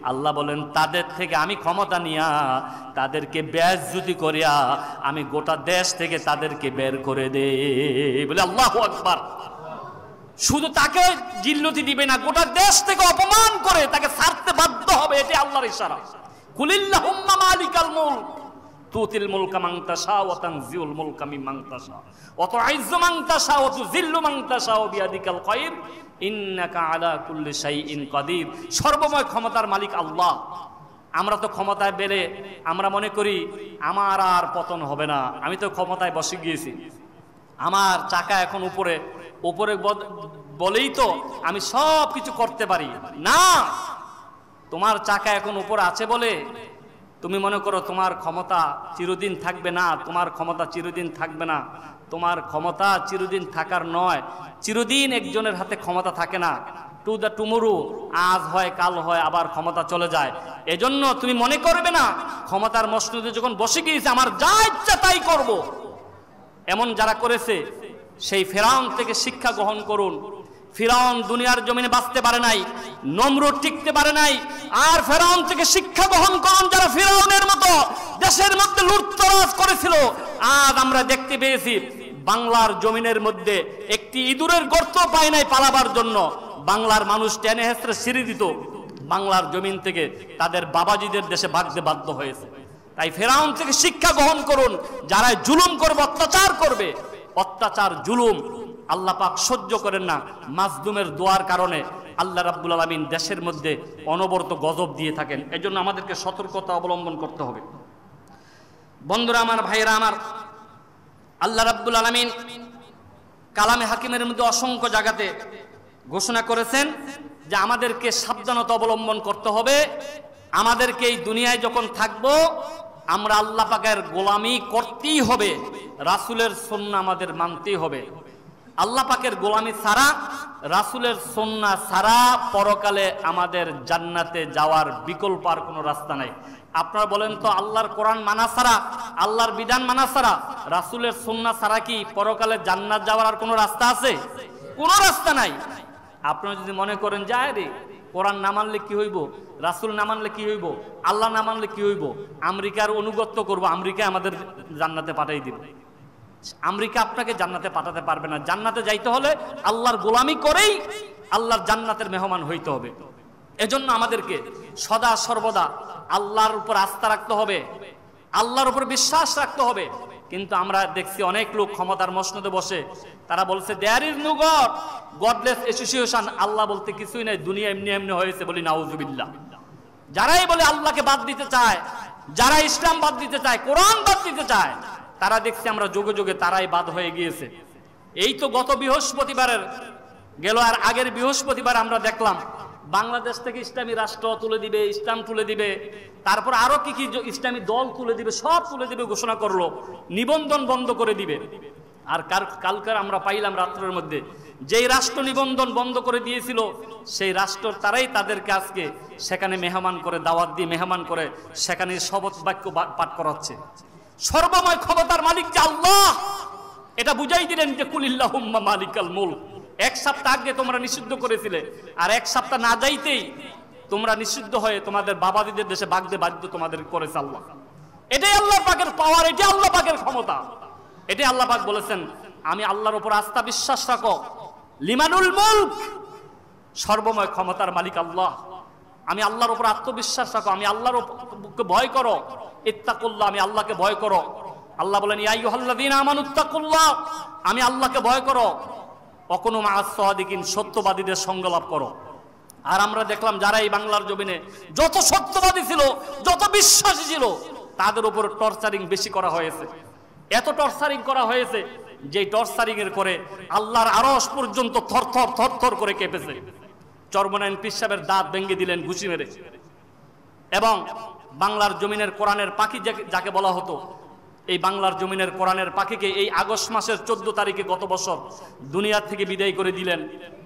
আল্লাহ বলেন তাদের থেকে আমি ক্ষমতা নিয়া তাদেরকে বেইজ্জতি করিয়া আমি গোটা দেশ থেকে তাদেরকে বের করে দেই। বলে আল্লাহু আকবার। শুধু তাকে জিল্লতি দিবে না, গোটা দেশ থেকে অপমান করে তাকে ছাড়তে বাধ্য হবে। এটি আল্লাহর ইশারা। কুলিল্লাহুম্মা মালিকাল মুলক তুতিল মুলকা মান তাশা ওয়া তানজিউল মুলকা মিম্মান তাশা ওয়া তুইজ্জু মান তাশা ওয়া তুযিল্লু মান তাশা বিয়াদিকাল খায়র ইন্নাকা আলা কুল্লি শাইইন কাদির। সর্বময় ক্ষমতার মালিক আল্লাহ। আমরা তো ক্ষমতায় বেড়ে আমরা মনে করি আমার আর পতন হবে না, আমি তো ক্ষমতায় বসে গিয়েছি, আমার চাকা এখন উপরে উপরে বলেই তো আমি সব কিছু করতে পারি। না, তোমার চাকা এখন উপরে আছে বলে তুমি মনে করো তোমার ক্ষমতা চিরদিন থাকবে না। তোমার ক্ষমতা চিরদিন থাকবে না। তোমার ক্ষমতা চিরদিন থাকার নয়। চিরদিন একজনের হাতে ক্ষমতা থাকে না। টু দ্য টুমোরো, আজ হয় কাল হয় আবার ক্ষমতা চলে যায়। এজন্য তুমি মনে করবে না ক্ষমতার মসনদে যখন বসে গিয়েছে আমার যা ইচ্ছা তাই করব। এমন যারা করেছে সেই ফেরাউন থেকে শিক্ষা গ্রহণ করুন। ফিরাউন দুনিয়ার জমিনে বাঁচতে পারে নাই, নমরুদ টিকতে পারে নাই। আর ফেরাউন থেকে শিক্ষা গ্রহণ করুন যারা ফিরাউনের মতো দেশের মধ্যে লুটতরাজ করেছিল। আজ আমরা দেখতে পেয়েছি বাংলার জমিনের মধ্যে একটি ইঁদুরের গর্ত পায় নাই পালাবার জন্য। বাংলার মানুষ টেনে হেসড়ে সিঁড়ি দিত, বাংলার জমিন থেকে তাদের বাবাজিদের দেশে ভাগতে বাধ্য হয়েছে। তাই ফেরাউন থেকে শিক্ষা গ্রহণ করুন। যারা জুলুম করবে, অত্যাচার করবে, অত্যাচার জুলুম আল্লাহ পাক সহ্য করেন না। মাজলুমের দোয়ার কারণে আল্লাহ রাব্বুল আলামিন দেশের মধ্যে অনবরত গজব দিয়ে থাকেন। এজন্য আমাদেরকে সতর্কতা অবলম্বন করতে হবে। বন্ধুরা আমার, ভাইয়েরা আমার, আল্লাহ রাব্বুল আলামিন কালামে হাকিমের মধ্যে অসংখ্য জায়গাতে ঘোষণা করেছেন যে আমাদেরকে সাবধানতা অবলম্বন করতে হবে। আমাদেরকে এই দুনিয়ায় যখন থাকবো আমরা আল্লাহ পাকের গোলামি করতেই হবে, রাসূলের সুন্নাহ আমাদের মানতেই হবে। আল্লাহ পাকের গোলামি ছাড়া রাসূলের সুন্নাহ ছাড়া পরকালে আমাদের জান্নাতে যাওয়ার বিকল্প আর কোনো রাস্তা নাই। আপনারা বলেন তো, আল্লাহর কোরআন মানা ছাড়া, আল্লাহর বিধান মানা ছাড়া, রাসূলের সুন্নাহ ছাড়া কি পরকালে জান্নাত যাওয়ার আর কোনো রাস্তা আছে? কোনো রাস্তা নাই। আপনারা যদি মনে করেন যায় রে কোরআন না মানলে কি হইব, রাসূল না মানলে কি হইব, আল্লাহ না মানলে কি হইব, আমেরিকার অনুগত্য করব, আমেরিকা আমাদের জান্নাতে পাঠাই দিবে, আমেরিকা আপনাকে জান্নাতে পাঠাতে পারবে না। জান্নাতে যাইতে হলে আল্লাহর গোলামি করেই আল্লাহর জান্নাতের মেহমান হইতে হবে। এজন্য আমাদেরকে সদা সর্বদা আল্লাহর উপর আস্থা রাখতে হবে, আল্লাহর উপর বিশ্বাস রাখতে হবে। কিন্তু আমরা দেখছি অনেক লোক ক্ষমতার মসনদে বসে তারা বলছে there is no God, godless association, Allah বলতে কিছুই নাই, দুনিয়া এমনি এমনি হয়েছে বলি নাউজুবিল্লাহ। যারাই বলে আল্লাহকে বাদ দিতে চায়, যারা ইসলাম বাদ দিতে চায়, কোরআন বাদ দিতে চায়, তারা দেখছি আমরা যোগে যোগে তারাই বাদ হয়ে গিয়েছে। এই তো গত বৃহস্পতিবারের গেল, আর আগের বৃহস্পতিবার আমরা দেখলাম বাংলাদেশ থেকে ইসলামী রাষ্ট্র তুলে দিবে, ইসলাম তুলে দিবে, তারপর আরো কি কি ইসলামী দল তুলে দিবে, সব তুলে দিবে ঘোষণা করলো, নিবন্ধন বন্ধ করে দিবে। আর কালকার আমরা পাইলাম রাত্রের মধ্যে যেই রাষ্ট্র নিবন্ধন বন্ধ করে দিয়েছিল সেই রাষ্ট্র তারাই তাদেরকে আজকে সেখানে মেহমান করে, দাওয়াত দিয়ে মেহমান করে সেখানে শপথ বাক্য পাঠ করাচ্ছে। সর্বময় ক্ষমতার মালিক যে আল্লাহ, এটা বুঝাই দিলেন যে কুলিল্লাহুম্মা মালিকাল মুলক। এক সপ্তাহ আগে তোমরা নিষিদ্ধ করেছিলে, আর এক সপ্তাহ না যাইতেই তোমরা নিষিদ্ধ হয়ে তোমাদের বাবাদিদের দেশে বাগদে বাধ্য তোমাদের করেছে আল্লাহ। এটাই আল্লাহ পাকের পাওয়ার, এটাই আল্লাহ পাকের ক্ষমতা। এটাই আল্লাহ পাক বলেছেন, আমি আল্লাহর উপর আস্থা বিশ্বাস রাখো, লিমানুল মুলক, সর্বময় ক্ষমতার মালিক আল্লাহ, আমি আল্লাহর উপর আত্মবিশ্বাস রাখো, আমি আল্লাহর উপরকে ভয় করো, ইত্তাকুল্লাহ, আমি আল্লাহকে ভয় করো। আল্লাহ বলেন ইয়া আইয়ুহাল্লাযীনা আমানুত্তাকুল্লাহ, আমি আল্লাহকে ভয় করো, অকুনু মাআস সাদিকিন, সত্যবাদীদের সঙ্গ লাভ করো। আর আমরা দেখলাম যারা এই বাংলার জমিনে যত সত্যবাদী ছিল, যত বিশ্বাসী ছিল, তাদের উপর টর্চারিং বেশি করা হয়েছে। এত টর্চারিং করা হয়েছে যে টর্চারিং এর করে আল্লাহর আরশ পর্যন্ত থরথর থরথর করে কেঁপেছে। চরমনাইন পীর সাহেবের দাঁত ভেঙে দিলেন ঘুষি মেরে। এবং বাংলার জমিনের কোরআনের পাখি যাকে বলা হতো, এই বাংলার জমিনের কোরআনের পাখিকে এই আগস্ট মাসের 14 তারিখে গত বছর দুনিয়া থেকে বিদায় করে দিলেন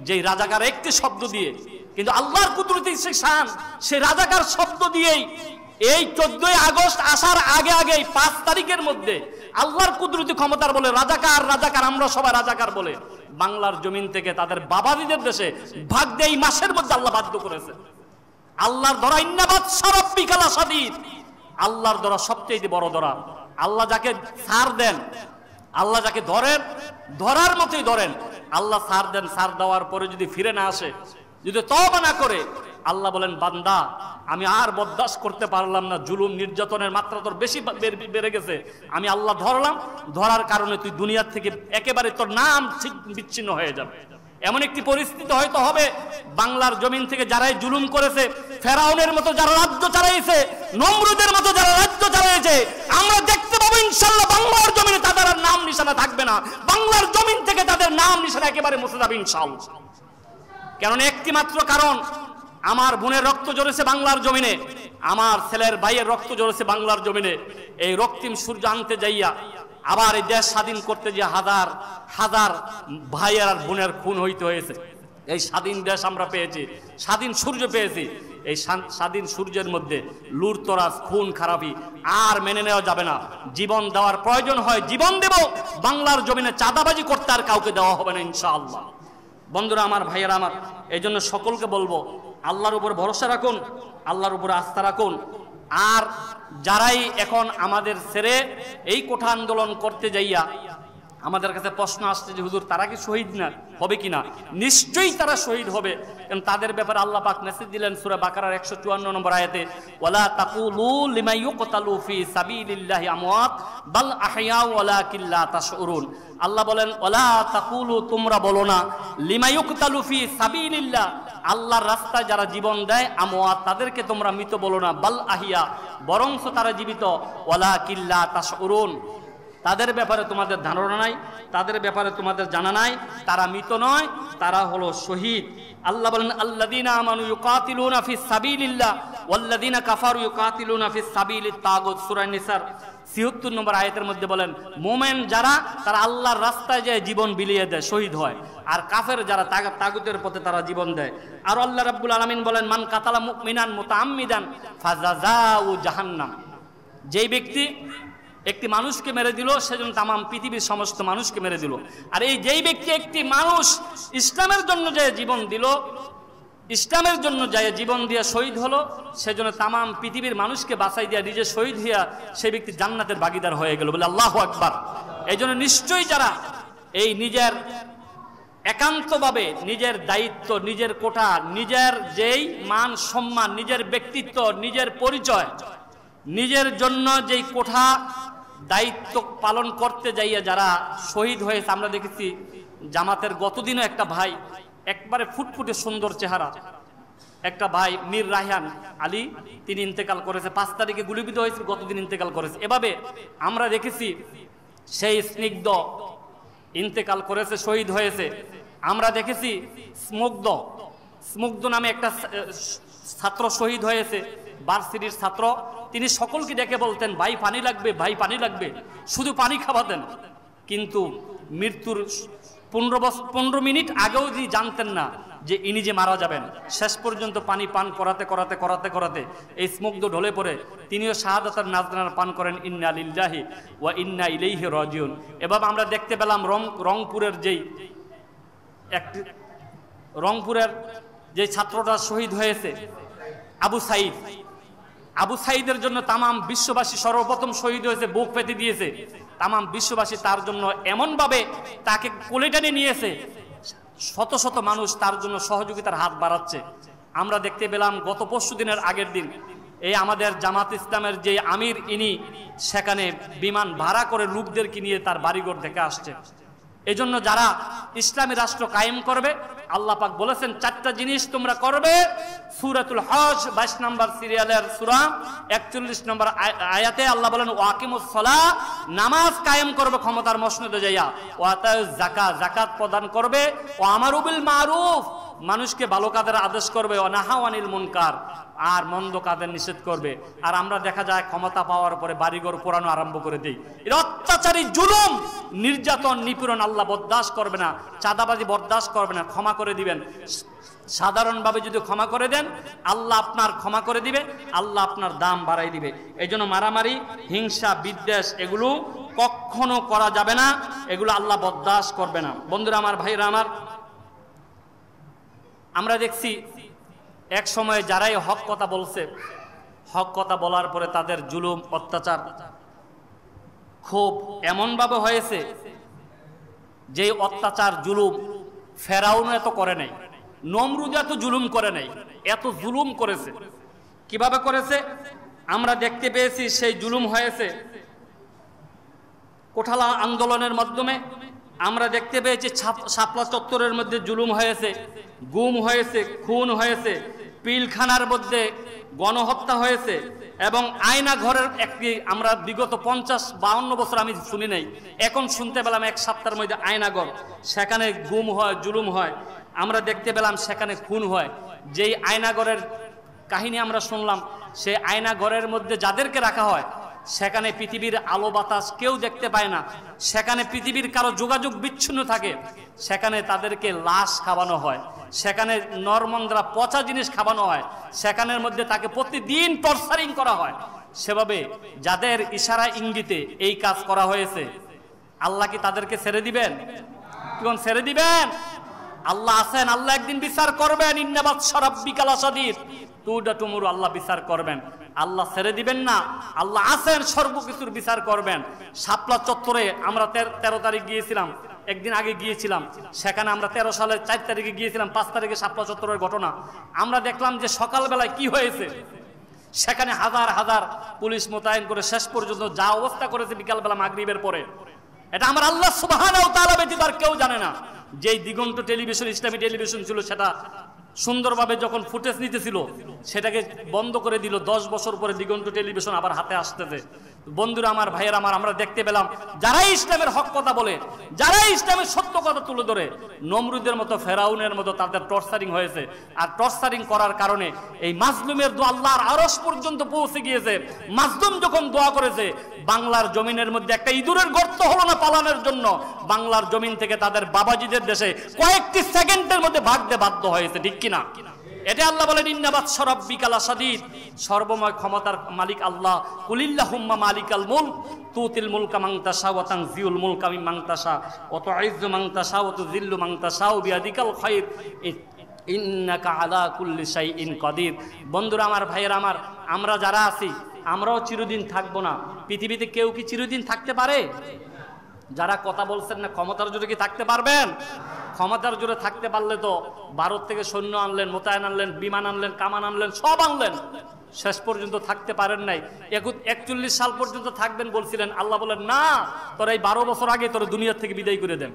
যেই রাজাকার একটি শব্দ দিয়ে। কিন্তু আল্লাহর কুদরতি শান, সেই রাজাকার শব্দ দিয়েই এই 14 আগস্ট আসার আগে আগেই 5 তারিখের মধ্যে আল্লাহর কুদরতি ক্ষমতার বলে রাজাকার রাজাকার, আমরা সবাই রাজাকার বলে বাংলার জমিন থেকে তাদের বাবাদিদের দেশে ভাগ দিয়ে এই মাসের মধ্যে আল্লাহ বাধ্য করেছে। আল্লাহর ধরা ইন্নাবাদ সারাব্বিকালা সাদিদ, আল্লাহর ধরা সবচেয়ে বড় ধরা। আল্লাহ যাকে ছাড় দেন, আল্লাহ যাকে ধরেন, ধরার মতোই ধরেন। আল্লাহ ছাড় দেন, ছাড় দেওয়ার পরে যদি ফিরে না আসে, যদি তওবা না করে, আল্লাহ বলেন বান্দা আমি আর বরদাস্ত করতে পারলাম না, জুলুম নির্যাতনের মাত্রা তোর বেশি বেড়ে গেছে, আমি আল্লাহ ধরলাম, ধরার কারণে তুই দুনিয়ার থেকে একেবারে তোর নাম বিচ্ছিন্ন হয়ে যাবে। এমন একটি পরিস্থিতি হয়তো হবে বাংলার জমিন থেকে যারাই জুলুম করেছে, ফেরাউনের মতো যারা রাজ্য চালাইছে, নমরুদের মতো যারা রাজ্য চালাইছে, আমরা দেখতে পাবো ইনশাআল্লাহ বাংলার জমিনে তাদের আর নাম নিশানা থাকবে না। বাংলার জমিন থেকে তাদের নাম নিশানা একেবারে মুছে যাবে ইনশাআল্লাহ। কারণ একটি মাত্র কারণ, আমার বোনের রক্ত ঝরেছে বাংলার জমিনে, আমার ছেলের ভাইয়ের রক্ত ঝরেছে বাংলার জমিনে। এই রক্তিম সূর্য আনতে যাইয়া আবার এই দেশ স্বাধীন করতে যে হাজার হাজার ভাইয়ের আর বোনের খুন হইতে হয়েছে। এই স্বাধীন দেশ আমরা পেয়েছি, স্বাধীন সূর্য পেয়েছি। এই স্বাধীন সূর্যের মধ্যে লুটতরাজ, খুন খারাপি আর মেনে নেওয়া যাবে না। জীবন দেওয়ার প্রয়োজন হয় জীবন দেব, বাংলার জমিনে চাঁদাবাজি করতে আর কাউকে দেওয়া হবে না ইনশাআল্লাহ। বন্ধুরা আমার, ভাইয়েরা আমার, এই জন্য সকলকে বলবো আল্লাহর উপর ভরসা রাখুন, আল্লাহর উপর আস্থা রাখুন। আর যারাই এখন আমাদের ছেড়ে এই কোঠা আন্দোলন করতে যাইয়া আমাদের কাছে প্রশ্ন আসছে যে হুজুর তারা কি শহীদ না হবে কিনা, নিশ্চয়ই তারা শহীদ হবে। কারণ তাদের ব্যাপারে আল্লাহ পাক মেসেজ দিলেন সূরা বাকারার 154 নম্বর আয়াতে, ওয়ালা তাকুলু লিমা ইউকতালু ফি সাবিলিল্লাহি আমওয়াত বাল আহইয়া ওয়ালাকিন লা তাশউরুন। আল্লাহ বলেন ওয়ালা তাকুলু, তোমরা বলো না, লিমা ইউকতালু ফি সাবিলিল্লাহ, আল্লাহর রাস্তায় যারা জীবন দেয়, আমওয়াত, তাদেরকে তোমরা মৃত বলো না, বাল আহইয়া, বরংস তারা জীবিত, ওয়ালাকিন লা তাশউরুন, তাদের ব্যাপারে তোমাদের ধারণা নাই, তাদের ব্যাপারে তোমাদের জানা নাই, তারা মৃত নয়, তারা হলো শহীদ। আল্লাহ বলেন আল্লাযীনা আমানু ইউকাতিলুনা ফিস সাবিলিল্লাহ ওয়াল্লাযীনা কাফারু ইউকাতিলুনা ফিস সাবিলিত তাগুত। সূরা নিসার ৭৬ নম্বর আয়াতের মধ্যে বলেন মুমিন যারা তারা আল্লাহর রাস্তায় যায় জীবন বিলিয়ে দেয়, শহীদ হয়। আর কাফের যারা তাগুতের পথে তারা জীবন দেয়। আর আল্লাহ রাব্বুল আলামিন বলেন মান কাতালা মুমিনান মুতাআম্মিদান ফাজাযাউ জাহান্নাম। যেই ব্যক্তি একটি মানুষকে মেরে দিল সেজন্য তামাম পৃথিবীর সমস্ত মানুষকে মেরে দিল। আর এই যেই ব্যক্তি একটি মানুষ ইসলামের জন্য যে জীবন দিল, ইসলামের জন্য যায় জীবন দিয়ে শহীদ হলো, সেজন্য তামাম পৃথিবীর মানুষকে বাঁচাই দিয়া নিজে শহীদ হইয়া সেই ব্যক্তি জান্নাতের ভাগীদার হয়ে গেল। বলে আল্লাহু আকবার। এই জন্য নিশ্চয়ই যারা এই নিজের একান্তভাবে নিজের দায়িত্ব, নিজের কোঠা, নিজের যেই মান সম্মান, নিজের ব্যক্তিত্ব, নিজের পরিচয়, নিজের জন্য যেই কোঠা দায়িত্ব পালন করতে যাইয়া যারা শহীদ হয়েছে, আমরা দেখেছি জামাতের গতদিনও একটা ভাই, একবারে ফুটফুটে সুন্দর চেহারা একটা ভাই মীর রায়হান আলী, তিনি ইন্তেকাল করেছে। ৫ তারিখে গুলিবিদ্ধ হয়েছে, গতদিন ইন্তেকাল করেছে। এভাবে আমরা দেখেছি সেই স্নিগ্ধ ইন্তেকাল করেছে, শহীদ হয়েছে। আমরা দেখেছি স্মুগ্ধ নামে একটা ছাত্র শহীদ হয়েছে, ভার্সিটির ছাত্র। তিনি সকলকে ডেকে বলতেন ভাই পানি লাগবে, ভাই পানি লাগবে, শুধু পানি খাওয়াতেন। কিন্তু মৃত্যুর ১৫ মিনিট আগেও তিনি জানতেন না যে ইনি যে মারা যাবেন। শেষ পর্যন্ত পানি পান করাতে করাতে করাতে করাতে এই স্মুগ্ধ ঢলে পড়ে তিনিও শাহাদাতের নাজরানা পান করেন। ইন্না লিল্লাহি ওয়া ইন্না ইলাইহি রাজিউন। এভাবে আমরা দেখতে পেলাম রংপুরের যে ছাত্রটা শহীদ হয়েছে আবু সাঈদের জন্য তামাম বিশ্ববাসী সর্বপ্রথম শহীদ হয়েছে, বুক পেতে দিয়েছে। তামাম বিশ্ববাসী তার জন্য এমনভাবে তাকে কোলে টেনে নিয়েছে, শত শত মানুষ তার জন্য সহযোগিতার হাত বাড়াচ্ছে। আমরা দেখতে পেলাম গত পরশু দিনের আগের দিন এই আমাদের জামাত ইসলামের যে আমির, ইনি সেখানে বিমান ভাড়া করে লোকদেরকে নিয়ে তার বাড়িঘর দেখে আসছে। এজন্য যারা ইসলামী রাষ্ট্র কায়েম করবে, আল্লাহ পাক বলেছেন 4টা জিনিস তোমরা করবে। সূরাতুল হজ 22 নম্বর সিরিয়ালের সূরা 41 নম্বর আয়াতে আল্লাহ বলেন ওয়াকিমুস সালাহ, নামাজ কায়েম করবে ক্ষমতার মসনদে যাইয়া, ওয়া আতাউজ যাকাত, যাকাত প্রদান করবে, ও আমারু বিল মারুফ, মানুষকে ভালো কাজের আদেশ করবে, ও নাহাউ আনিল মুনকার, আর মন্দ কাজের নিষেধ করবে। আর আমরা দেখা যায় ক্ষমতা পাওয়ার পরে বাড়িঘর পোড়ানো আরম্ভ করে দেই। এর অত্যাচারী, জুলুম, নির্যাতন, নিপীড়ন আল্লাহ বরদাস্ত করবে না, চাঁদাবাজি বরদাস্ত করবে না, ক্ষমা করে দিবেন। সাধারণভাবে যদি ক্ষমা করে দেন আল্লাহ আপনার ক্ষমা করে দিবে, আল্লাহ আপনার দাম বাড়াই দিবে। এই জন্য মারামারি, হিংসা, বিদ্বেষ এগুলো কখনো করা যাবে না, এগুলো আল্লাহ বরদাস্ত করবে না। বন্ধুরা আমার, ভাইরা আমার, আমরা দেখছি এক সময় যারাই হক কথা বলছে, হক কথা বলার পরে তাদের জুলুম, অত্যাচার খুব এমনভাবে হয়েছে যে অত্যাচার, জুলুম ফেরাউন এত করে নাই, নমরুদ এত জুলুম করে নাই, এত জুলুম করেছে। কিভাবে করেছে আমরা দেখতে পেয়েছি। সেই জুলুম হয়েছে কোঠালা আন্দোলনের মাধ্যমে। আমরা দেখতে পেয়েছি শাপলা চত্বরের মধ্যে জুলুম হয়েছে, গুম হয়েছে, খুন হয়েছে, পিলখানার মধ্যে গণহত্যা হয়েছে, এবং আয়না ঘরের একটি, আমরা বিগত 50-52 বছর আমি শুনি নাই, এখন শুনতে পেলাম 1 সপ্তাহের মধ্যে আয়নাঘর, সেখানে গুম হয়, জুলুম হয়। আমরা দেখতে পেলাম সেখানে খুন হয়। যেই আয়নাঘরের কাহিনী আমরা শুনলাম, সেই আয়নাঘরের মধ্যে যাদেরকে রাখা হয় সেখানে পৃথিবীর আলো বাতাস কেউ দেখতে পায় না, সেখানে পৃথিবীর কারো যোগাযোগ বিচ্ছিন্ন থাকে, সেখানে তাদেরকে লাশ খাওয়ানো হয়, সেখানে নরমন্দ্রা পচা জিনিস খাওয়ানো হয়, সেখানের মধ্যে তাকে প্রতিদিন টর্চারিং করা হয়। সেভাবে যাদের ইশারা ইঙ্গিতে এই কাজ করা হয়েছে, আল্লাহ কি তাদেরকে ছেড়ে দিবেন? কোন ছেড়ে দিবেন? আল্লাহ আছেন, আল্লাহ একদিন বিচার করবেন। ইন্নাবাত সারাব্বিকাল আসাদির তুডা টুমুর, আল্লাহ বিচার করবেন। আল্লাহ ছেড়ে দিবেন না, আল্লাহ আছেন, সর্বকিছুর বিচার করবেন। শাপলা চত্বরে আমরা 13 তারিখ গিয়েছিলাম, একদিন আগে গিয়েছিলাম, সেখানে আমরা 13 সালের 4 তারিখে গিয়েছিলাম। 5 তারিখে শাপলা চত্বরের ঘটনা আমরা দেখলাম যে সকালবেলায় কি হয়েছে। সেখানে হাজার হাজার পুলিশ মোতায়েন করে শেষ পর্যন্ত যা অবস্থা করেছে বিকালবেলা মাগরিবের পরে, এটা আমার আল্লাহ সুবহানাহু ওয়া তাআলা ব্যতীত আর কেউ জানে না। যেই দিগন্ত টেলিভিশন, ইসলামী টেলিভিশন ছিল, সেটা সুন্দরভাবে যখন ফুটেজ নিতেছিল সেটাকে বন্ধ করে দিল। 10 বছর পরে দিগন্ত টেলিভিশন আবার হাতে আসতেছে। বন্ধুরা আমার, ভাইয়েরা আমার, আমরা দেখতে পেলাম যারাই ইসলামের হক কথা বলে, যারাই ইসলামের সত্য কথা তুলে ধরে, নমরুদের মতো, ফেরাউনের মতো তাদের টর্চারিং হয়েছে। আর টর্চারিং করার কারণে এই মাজলুমের দোয়া আল্লাহর আরশ পর্যন্ত পৌঁছে গিয়েছে। মাজলুম যখন দোয়া করেছে, বাংলার জমিনের মধ্যে একটা ইঁদুরের গর্ত হলো না পালানোর জন্য, বাংলার জমিন থেকে তাদের বাবাজিদের দেশে কয়েকটি সেকেন্ডের মধ্যে ভাগতে বাধ্য হয়েছে, ঠিক কিনা? এটা আল্লাহ বলেন, ইন্না বাতশা রাব্বিকা লাশাদীদ, সর্বময় ক্ষমতার মালিক আল্লাহ। কুলিল্লাহুম্মা মালিকাল মুলক তুতিল মুলকা মান তাশা ওয়া তানজিউল মুলকা মিম্মান তাশা ওয়া তুইজ্জু মান তাশা ওয়া তুযিল্লু মান তাশা বিয়াদিকাল খায়র ইন্নাকা আলা কুল্লি শাইইন কাদির। বন্ধুরা আমার, ভাইয়েরা আমার, আমরা যারা আছি আমরাও চিরদিন থাকবো না। পৃথিবীতে কেউ কি চিরদিন থাকতে পারে? যারা কথা বলছেন না ক্ষমতার জোরে কি থাকতে পারবেন? ক্ষমতার জোরে থাকতে পারলে তো ভারত থেকে সৈন্য আনলেন, মোতায়েন আনলেন, বিমান আনলেন, কামান আনলেন, সব আনলেন, শেষ পর্যন্ত থাকতে পারেন নাই। 41 সাল পর্যন্ত থাকবেন বলছিলেন, আল্লাহ বলেন না, তোর এই 12 বছর আগে তোর দুনিয়ার থেকে বিদায় করে দেন।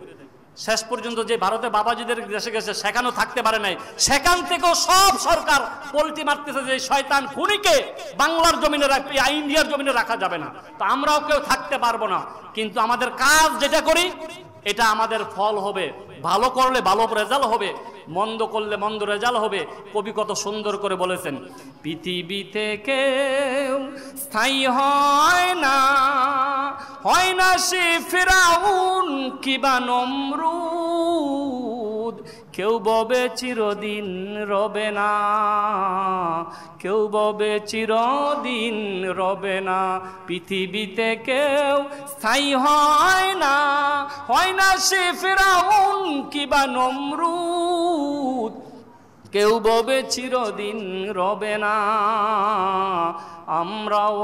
শেষ পর্যন্ত যে ভারতে বাবাজিদের দেশে গেছে সেখানেও থাকতে পারে নাই, সেখান থেকেও সব সরকার পল্টি মারতেছে যে শয়তান খুনিকে বাংলার জমিনে রাখবে, ইন্ডিয়ার জমিনে রাখা যাবে না। তো আমরাও কেউ থাকতে পারবো না, কিন্তু আমাদের কাজ যেটা করি এটা আমাদের ফল হবে। ভালো করলে ভালো রেজাল্ট হবে, মন্দ করলে মন্দ রেজাল্ট হবে। কবি কত সুন্দর করে বলেছেন, পৃথিবীতে কেউ স্থায়ী হয় না, হয় না সে ফিরাউন কিবা নমরুদ, কেউ ববে চিরদিন রবে না, কেউ ববে চিরদিন রবে না। পৃথিবীতে কেউ স্থায়ী হয় না, হয় না সে ফিরাউন কিবা নমরুদ, কেউ ববে চিরদিন রবে না। আমরাও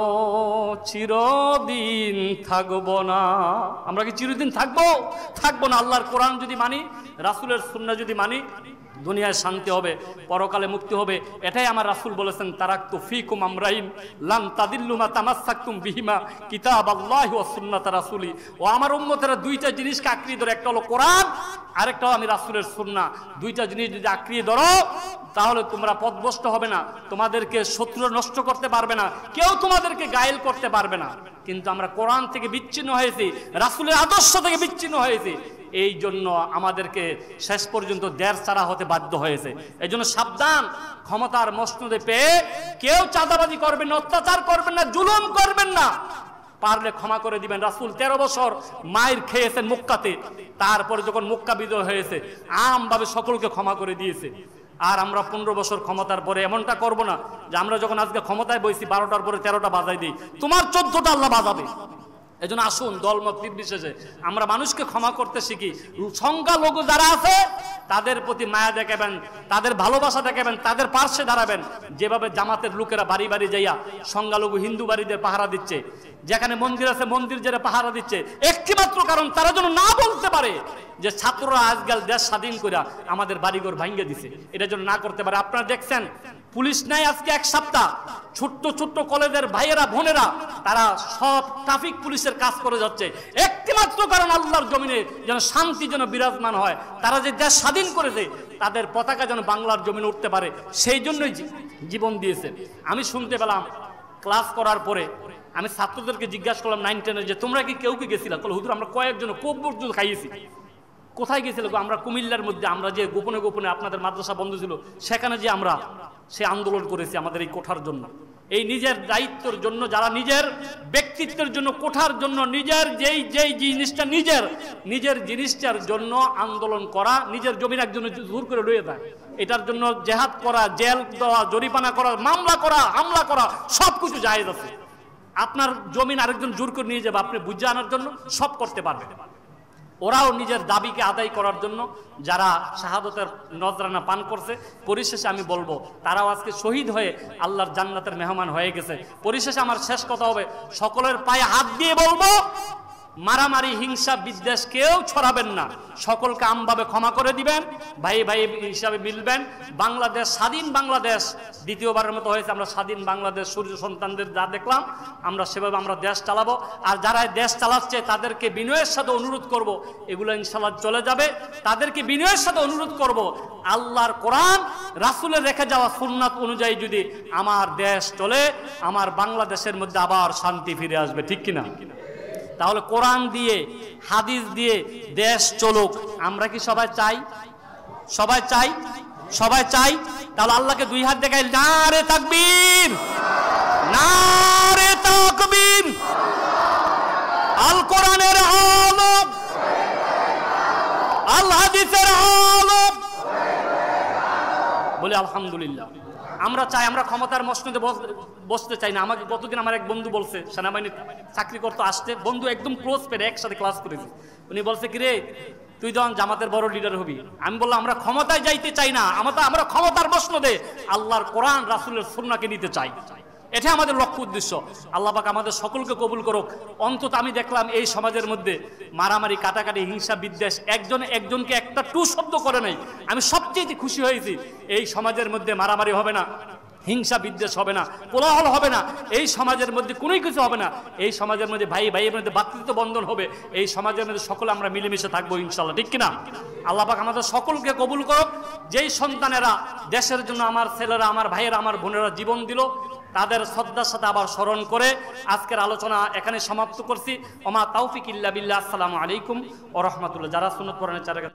চিরদিন থাকবো না। আমরা কি চিরদিন থাকবো? থাকবো না। আল্লাহর কোরআন যদি মানি, রাসূলের সুন্নাহ যদি মানি, দুনিয়ায় শান্তি হবে, পরকালে মুক্তি হবে। এটাই আমার রাসূল বলেছেন, তারাকতু ফীকুম আমরাইন লান তাদিল্লু মা তামাসসাকতুম বিহিমা কিতাবাল্লাহি ওয়া সুন্নাত রাসূলি। ও আমার উম্মতেরা দুইটা জিনিসকে আঁকড়িয়ে ধরে, একটা হলো কোরআন, আরেকটা হলো আমি রাসূলের সুন্নাহ। দুইটা জিনিস যদি আঁকড়িয়ে ধরো তাহলে তোমরা পথভ্রষ্ট হবে না, তোমাদেরকে শত্রু নষ্ট করতে পারবে না, কেউ তোমাদেরকে গায়েল করতে পারবে না। কিন্তু আমরা কোরআন থেকে বিচ্ছিন্ন হয়েছি, রাসূলের আদর্শ থেকে বিচ্ছিন্ন হয়েছি, এই জন্য আমাদেরকে শেষ পর্যন্ত দেশ ছাড়া হতে বাধ্য হয়েছে। এই জন্য সাবধান, ক্ষমতার মসনদে পেয়ে কেউ চাঁদাবাজি করবেন না, অত্যাচার করবেন না, জুলুম করবেন না। পারলে ক্ষমা করে দিবেন। রাসূল 13 বছর মায়ের খেয়েছেন মক্কাতে, তারপরে যখন মক্কা বিজয় হয়েছে আমভাবে সকলকে ক্ষমা করে দিয়েছে। আর আমরা 15 বছর ক্ষমতার পরে এমনটা করব না যে আমরা যখন আজকে ক্ষমতায় বইছি 12টার পরে 13টা বাজাই দিই, তোমার 14টা আল্লাহ বাজাবে। এই জন্য আসুন দলমত নির্বিশেষে আমরা মানুষকে ক্ষমা করতে শিখি। সংখ্যালঘু যারা আছে তাদের প্রতি মায়া দেখাবেন, তাদের ভালোবাসা দেখাবেন, তাদের পার্শ্বে দাঁড়াবেন। যেভাবে জামাতের লোকেরা বাড়ি বাড়ি যাইয়া সংখ্যালঘু হিন্দু বাড়িদের পাহারা দিচ্ছে, যেখানে মন্দির আছে মন্দির যারা পাহারা দিচ্ছে, একটিমাত্র কারণ তারা যেন না বলতে পারে যে ছাত্ররা আজকাল দেশ স্বাধীন করে আমাদের বাড়িঘর ভাঙ্গে দিছে, এটা যেন না করতে পারে। আপনারা দেখছেন পুলিশ নাই আজকে 1 সপ্তাহ, ছোট্ট ছোট্ট কলেজের ভাইয়েরা বোনেরা তারা সব ট্রাফিক পুলিশের কাজ করে যাচ্ছে, একটিমাত্র কারণ আল্লাহর জমিনে যেন শান্তি যেন বিরাজমান হয়। তারা যে দেশ স্বাধীন করেছে তাদের পতাকা যেন বাংলার জমিনে উঠতে পারে, সেই জন্যই জীবন দিয়েছে। আমি শুনতে পেলাম ক্লাস করার পরে আমি ছাত্রদেরকে জিজ্ঞাসা করলাম 9, 10 যে তোমরা কি কেউ কি গেছিলা? বলে হুজুর আমরা কয়েকজন কোপ পর্যন্ত খাইয়েছি। কোথায় গেছিল? আমরা কুমিল্লার মধ্যে, আমরা যে গোপনে গোপনে আপনাদের মাদ্রাসা বন্ধ ছিল সেখানে যে আমরা সে আন্দোলন করেছি আমাদের এই কোঠার জন্য, এই নিজের দায়িত্বের জন্য, যারা নিজের ব্যক্তিত্বের জন্য, কোঠার জন্য, নিজের যেই জিনিসটা নিজের জিনিসটার জন্য আন্দোলন করা, নিজের জমির একজনের জোর করে লইয়ে দেয়, এটার জন্য জেহাদ করা, জেল দেওয়া, জরিমানা করা, মামলা করা, হামলা করা, সব কিছু জায়েজ আছে। আপনার জমিন আরেকজন জোর করে নিয়ে যাবে, আপনি বুঝে আনার জন্য সব করতে পারবেন। ওরাও নিজের দাবিকে আদায় করার জন্য যারা শাহাদতের নজরানা পান করছে, পরিশেষে আমি বলবো তারাও আজকে শহীদ হয়ে আল্লাহর জান্নাতের মেহমান হয়ে গেছে। পরিশেষে আমার শেষ কথা হবে, সকলের পায়ে হাত দিয়ে বলবো মারামারি হিংসা বিদ্বেষ কেউ ছড়াবেন না, সকলকে আমভাবে ক্ষমা করে দিবেন, ভাই ভাই হিসাবে মিলবেন। বাংলাদেশ স্বাধীন বাংলাদেশ দ্বিতীয়বারের মতো হয়েছে, আমরা স্বাধীন বাংলাদেশ সূর্য সন্তানদের যা দেখলাম আমরা সেভাবে আমরা দেশ চালাবো। আর যারা দেশ চালাচ্ছে তাদেরকে বিনয়ের সাথে অনুরোধ করব, এগুলো ইনশাআল্লাহ চলে যাবে। তাদেরকে বিনয়ের সাথে অনুরোধ করব, আল্লাহর কোরআন রাসূলের রেখে যাওয়া সুন্নাত অনুযায়ী যদি আমার দেশ চলে, আমার বাংলাদেশের মধ্যে আবার শান্তি ফিরে আসবে, ঠিক কিনা? তাহলে কোরআন দিয়ে হাদিস দিয়ে দেশ চলুক, আমরা কি সবাই চাই? সবাই চাই, সবাই চাই। তাহলে আল্লাহকে দুই হাত দেখাই, নারে তাকবীর, নারে তাকবীর। আল কোরআনের আলো, আল হাদিসের আলো, বলি আলহামদুলিল্লাহ। আমরা চাই, আমরা ক্ষমতার মসনদে বসতে চাই না। আমাকে কতদিন আমার এক বন্ধু বলছে, সেনাবাহিনীর চাকরি করতে আসতে, বন্ধু একদম ক্লোজ পেরে একসাথে ক্লাস করেছি, উনি বলছে কি রে তুই যখন জামাতের বড় লিডার হবি। আমি বললাম আমরা ক্ষমতায় যাইতে চাই না, আমরা ক্ষমতার মসনদে আল্লাহর কোরআন রাসূলের সুন্নাহকে নিতে চাই, এটা আমাদের লক্ষ্য উদ্দেশ্য। আল্লাহ পাক আমাদের সকলকে কবুল করুক। অন্তত আমি দেখলাম এই সমাজের মধ্যে মারামারি কাটাকাটি হিংসা বিদ্বেষ একজন একজনকে একটা টু শব্দ করে নাই। আমি সবচেয়ে খুশি হয়েছি, এই সমাজের মধ্যে মারামারি হবে না, হিংসা বিদ্বেষ হবে না, কোলাহল হবে না, এই সমাজের মধ্যে কোনো কিছু হবে না। এই সমাজের মধ্যে ভাই ভাইয়ের মধ্যে ভ্রাতৃত্ব বন্ধন হবে, এই সমাজের মধ্যে সকলে আমরা মিলেমিশে থাকবো ইনশাআল্লাহ, ঠিক কিনা? আল্লাহ পাক আমাদের সকলকে কবুল করুক। যেই সন্তানেরা দেশের জন্য, আমার ছেলেরা, আমার ভাইয়েরা, আমার বোনেরা জীবন দিল, তাদের শ্রদ্ধার সাথে আবার স্মরণ করে আজকের আলোচনা এখানে সমাপ্ত করছি। ওমা তাওফিক ইল্লা বিল্লাহ। আসসালামু আলাইকুম ওয়া রাহমাতুল্লাহ। যারা সুন্নাত পড়ানোর